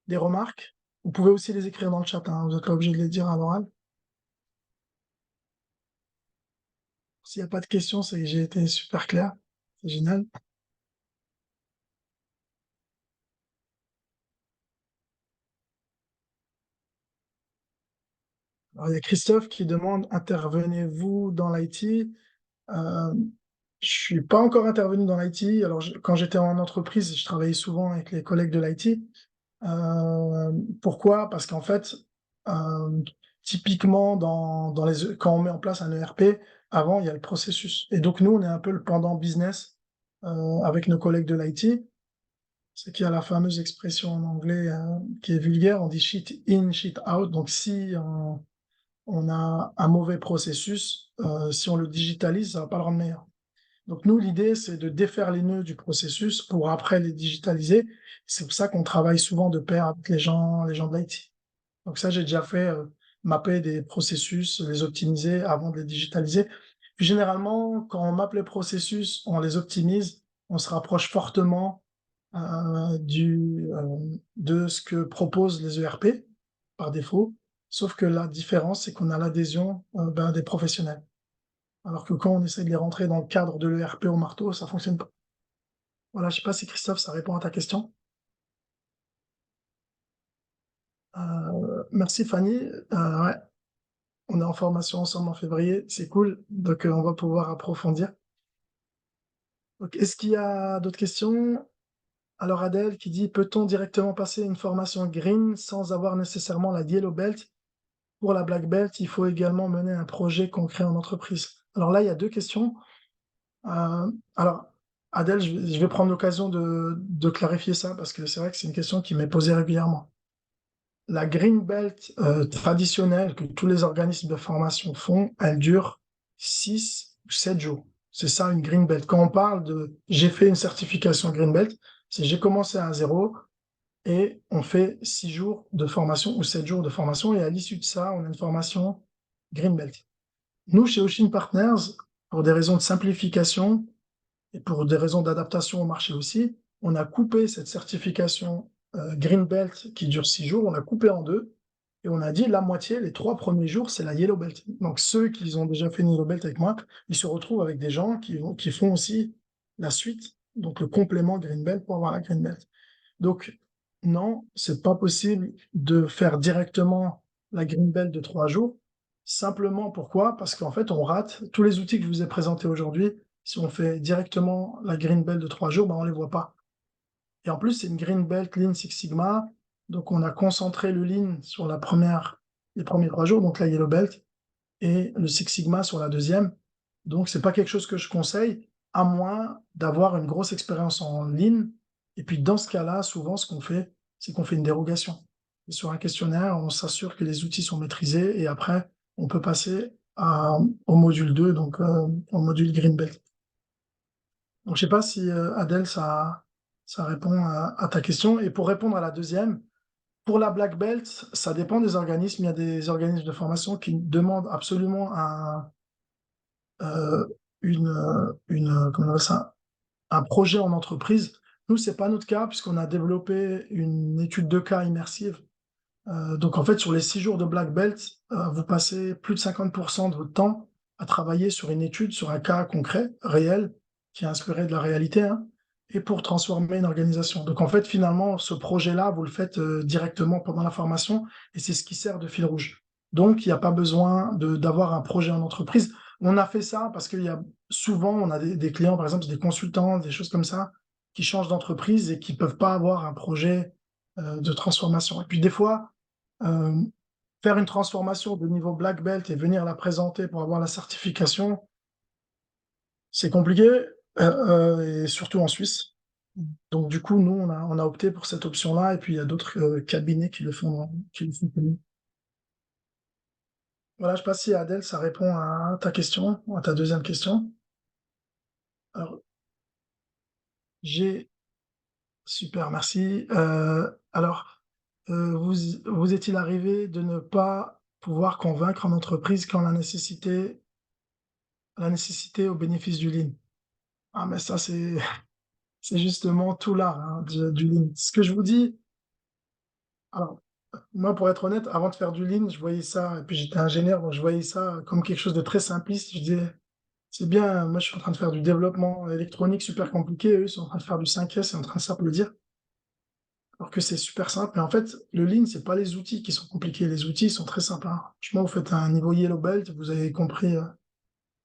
des remarques? Vous pouvez aussi les écrire dans le chat, hein. Vous n'êtes pas obligé de les dire à l'oral. S'il n'y a pas de questions, c'est que j'ai été super clair. C'est génial. Alors, il y a Christophe qui demande, intervenez-vous dans l'IT? Euh, je suis pas encore intervenu dans l'IT. Alors, quand j'étais en entreprise, je travaillais souvent avec les collègues de l'IT. Pourquoi? Parce qu'en fait, euh, typiquement, quand on met en place un ERP, avant, il y a le processus. Et donc, nous, on est un peu le pendant business avec nos collègues de l'IT. C'est qu'il y a la fameuse expression en anglais qui est vulgaire, on dit shit in, shit out. Donc, si on a un mauvais processus, si on le digitalise, ça va pas le rendre meilleur. Donc nous, l'idée, c'est de défaire les nœuds du processus pour après les digitaliser. C'est pour ça qu'on travaille souvent de pair avec les gens de l'IT. Donc ça, j'ai déjà fait mapper des processus, les optimiser avant de les digitaliser. Puis généralement, quand on mappe les processus, on les optimise, on se rapproche fortement de ce que proposent les ERP par défaut. Sauf que la différence, c'est qu'on a l'adhésion des professionnels. Alors que quand on essaie de les rentrer dans le cadre de l'ERP au marteau, ça fonctionne pas. Voilà, je sais pas si Christophe, ça répond à ta question. Merci Fanny. Ouais, on est en formation ensemble en février, c'est cool. Donc on va pouvoir approfondir. Donc, est-ce qu'il y a d'autres questions? Alors Adèle qui dit, peut-on directement passer une formation green sans avoir nécessairement la yellow belt? Pour la black belt, il faut également mener un projet concret en entreprise. Alors là, il y a deux questions. Alors, Adèle, je vais prendre l'occasion de clarifier ça parce que c'est vrai que c'est une question qui m'est posée régulièrement. la green belt traditionnelle que tous les organismes de formation font, elle dure 6 ou 7 jours. C'est ça une green belt. Quand on parle de j'ai fait une certification green belt, c'est j'ai commencé à zéro et on fait 6 jours de formation ou 7 jours de formation et à l'issue de ça, on a une formation green belt. Nous, chez Oshin Partners, pour des raisons de simplification et pour des raisons d'adaptation au marché aussi, on a coupé cette certification Green Belt qui dure 6 jours, on a coupé en deux et on a dit la moitié, les 3 premiers jours, c'est la Yellow Belt. Donc ceux qui ont déjà fait une Yellow Belt avec moi, ils se retrouvent avec des gens qui font aussi la suite, donc le complément Green Belt pour avoir la Green Belt. Donc non, c'est pas possible de faire directement la Green Belt de 3 jours. Simplement pourquoi? Parce qu'en fait, on rate tous les outils que je vous ai présentés aujourd'hui. Si on fait directement la Green Belt de 3 jours, ben on les voit pas. Et en plus, c'est une Green Belt Lean Six Sigma. Donc, on a concentré le Lean sur les premiers 3 jours, donc la Yellow Belt, et le Six Sigma sur la deuxième. Donc, c'est pas quelque chose que je conseille, à moins d'avoir une grosse expérience en Lean. Et puis, dans ce cas-là, souvent, ce qu'on fait, c'est qu'on fait une dérogation. Et sur un questionnaire, on s'assure que les outils sont maîtrisés et après, on peut passer au module 2, donc au module Green Belt. Donc, je sais pas si Adèle, ça répond à ta question. Et pour répondre à la deuxième, pour la Black Belt, ça dépend des organismes. Il y a des organismes de formation qui demandent absolument euh, comment on appelle ça, un projet en entreprise. Nous, c'est pas notre cas puisqu'on a développé une étude de cas immersive. Donc, en fait, sur les 6 jours de Black Belt, vous passez plus de 50% de votre temps à travailler sur une étude, sur un cas concret, réel, qui est inspiré de la réalité, hein, et pour transformer une organisation. Donc, en fait, finalement, ce projet-là, vous le faites directement pendant la formation, et c'est ce qui sert de fil rouge. Donc, il n'y a pas besoin d'avoir un projet en entreprise. On a fait ça parce qu'il y a souvent, on a des clients, par exemple, des consultants, des choses comme ça, qui changent d'entreprise et qui peuvent pas avoir un projet de transformation. Et puis, des fois, euh, faire une transformation de niveau black belt et venir la présenter pour avoir la certification, c'est compliqué, et surtout en Suisse. Donc du coup, nous, on a opté pour cette option-là, et puis il y a d'autres cabinets qui le font pour nous. Voilà, je sais pas si Adèle, ça répond à ta question, à ta deuxième question. Alors, j'ai super, merci. Alors, vous est-il arrivé de ne pas pouvoir convaincre en entreprise quand la nécessité au bénéfice du lean? Ah, mais ça, c'est justement tout l'art hein, du lean. Ce que je vous dis, alors, moi, pour être honnête, avant de faire du lean, je voyais ça, et puis j'étais ingénieur, donc je voyais ça comme quelque chose de très simpliste. Je disais, c'est bien, moi, je suis en train de faire du développement électronique super compliqué, eux, ils sont en train de faire du 5S et en train de s'applaudir, alors que c'est super simple. Et en fait, le lean, c'est pas les outils qui sont compliqués, les outils sont très simples. Hein. Franchement, vous faites un niveau Yellow Belt, vous avez compris une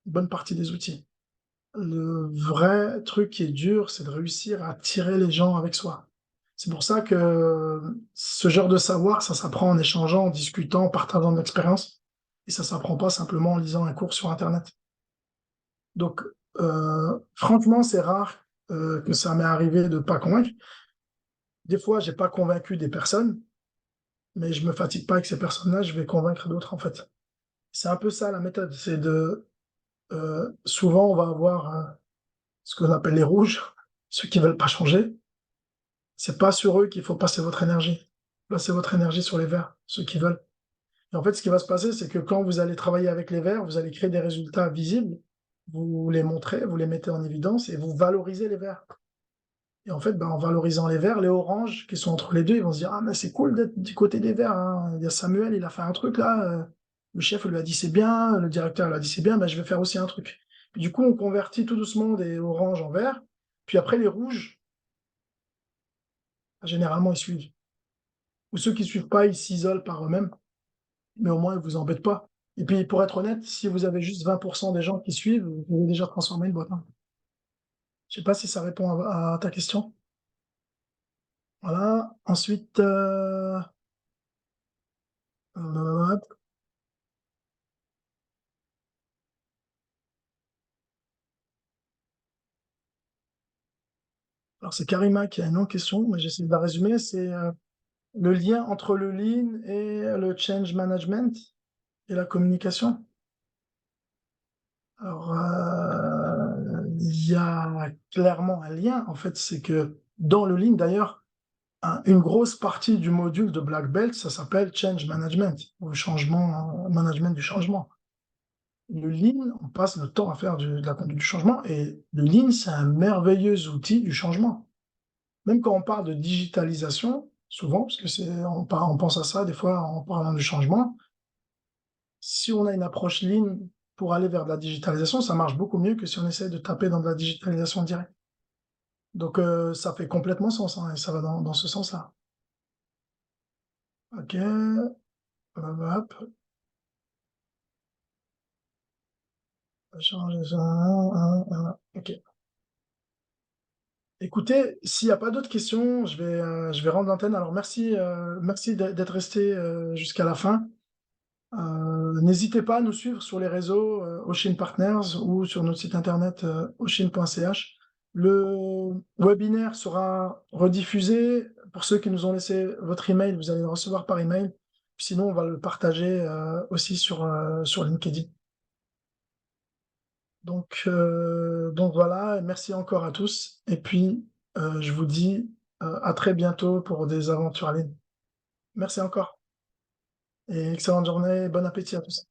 bonne partie des outils. Le vrai truc qui est dur, c'est de réussir à tirer les gens avec soi. C'est pour ça que ce genre de savoir, ça s'apprend en échangeant, en discutant, en partageant de l'expérience. Et ça s'apprend pas simplement en lisant un cours sur Internet. Donc, franchement, c'est rare que ça m'est arrivé de pas convaincre. Des fois, j'ai pas convaincu des personnes, mais je me fatigue pas avec ces personnes-là, je vais convaincre d'autres, en fait. C'est un peu ça la méthode. Souvent, on va avoir ce qu'on appelle les rouges, ceux qui veulent pas changer. C'est pas sur eux qu'il faut passer votre énergie. Passez votre énergie sur les verts, ceux qui veulent. Et en fait, ce qui va se passer, c'est que quand vous allez travailler avec les verts, vous allez créer des résultats visibles, vous les montrez, vous les mettez en évidence et vous valorisez les verts. Et en fait, ben, en valorisant les verts, les oranges qui sont entre les deux, ils vont se dire, ah, mais c'est cool d'être du côté des verts. Hein. Il y a Samuel, il a fait un truc là. Le chef lui a dit c'est bien, le directeur lui a dit c'est bien, ben, je vais faire aussi un truc. Puis, du coup, on convertit tout doucement des oranges en verts. Puis après, les rouges, généralement, ils suivent. Ou ceux qui suivent pas, ils s'isolent par eux-mêmes, mais au moins, ils vous embêtent pas. Et puis, pour être honnête, si vous avez juste 20% des gens qui suivent, vous pouvez déjà transformer une boîte. Hein. Je sais pas si ça répond à ta question. Voilà. Ensuite, euh, alors c'est Karima qui a une longue question, mais j'essaie de la résumer. C'est Le lien entre le lean et le change management et la communication? Alors, il y a clairement un lien. En fait, c'est que dans le lean, d'ailleurs, une grosse partie du module de Black Belt, ça s'appelle change management, ou changement, management du changement. Le lean, on passe le temps à faire de la conduite du changement, et le lean, c'est un merveilleux outil du changement. Même quand on parle de digitalisation, souvent, parce que on pense à ça des fois en parlant du changement, si on a une approche lean pour aller vers de la digitalisation, ça marche beaucoup mieux que si on essaie de taper dans de la digitalisation directe. Donc, ça fait complètement sens, hein, et ça va dans ce sens-là. Ok, hop, changer ça, ok. Écoutez, s'il n'y a pas d'autres questions, je vais rendre l'antenne. Alors, merci d'être resté jusqu'à la fin. N'hésitez pas à nous suivre sur les réseaux Ocean Partners ou sur notre site internet ocean.ch. Le webinaire sera rediffusé. Pour ceux qui nous ont laissé votre email, vous allez le recevoir par email. Sinon, on va le partager aussi sur LinkedIn. Donc voilà, et merci encore à tous. Et puis, je vous dis à très bientôt pour des aventures en ligne. Merci encore et excellente journée, bon appétit à tous.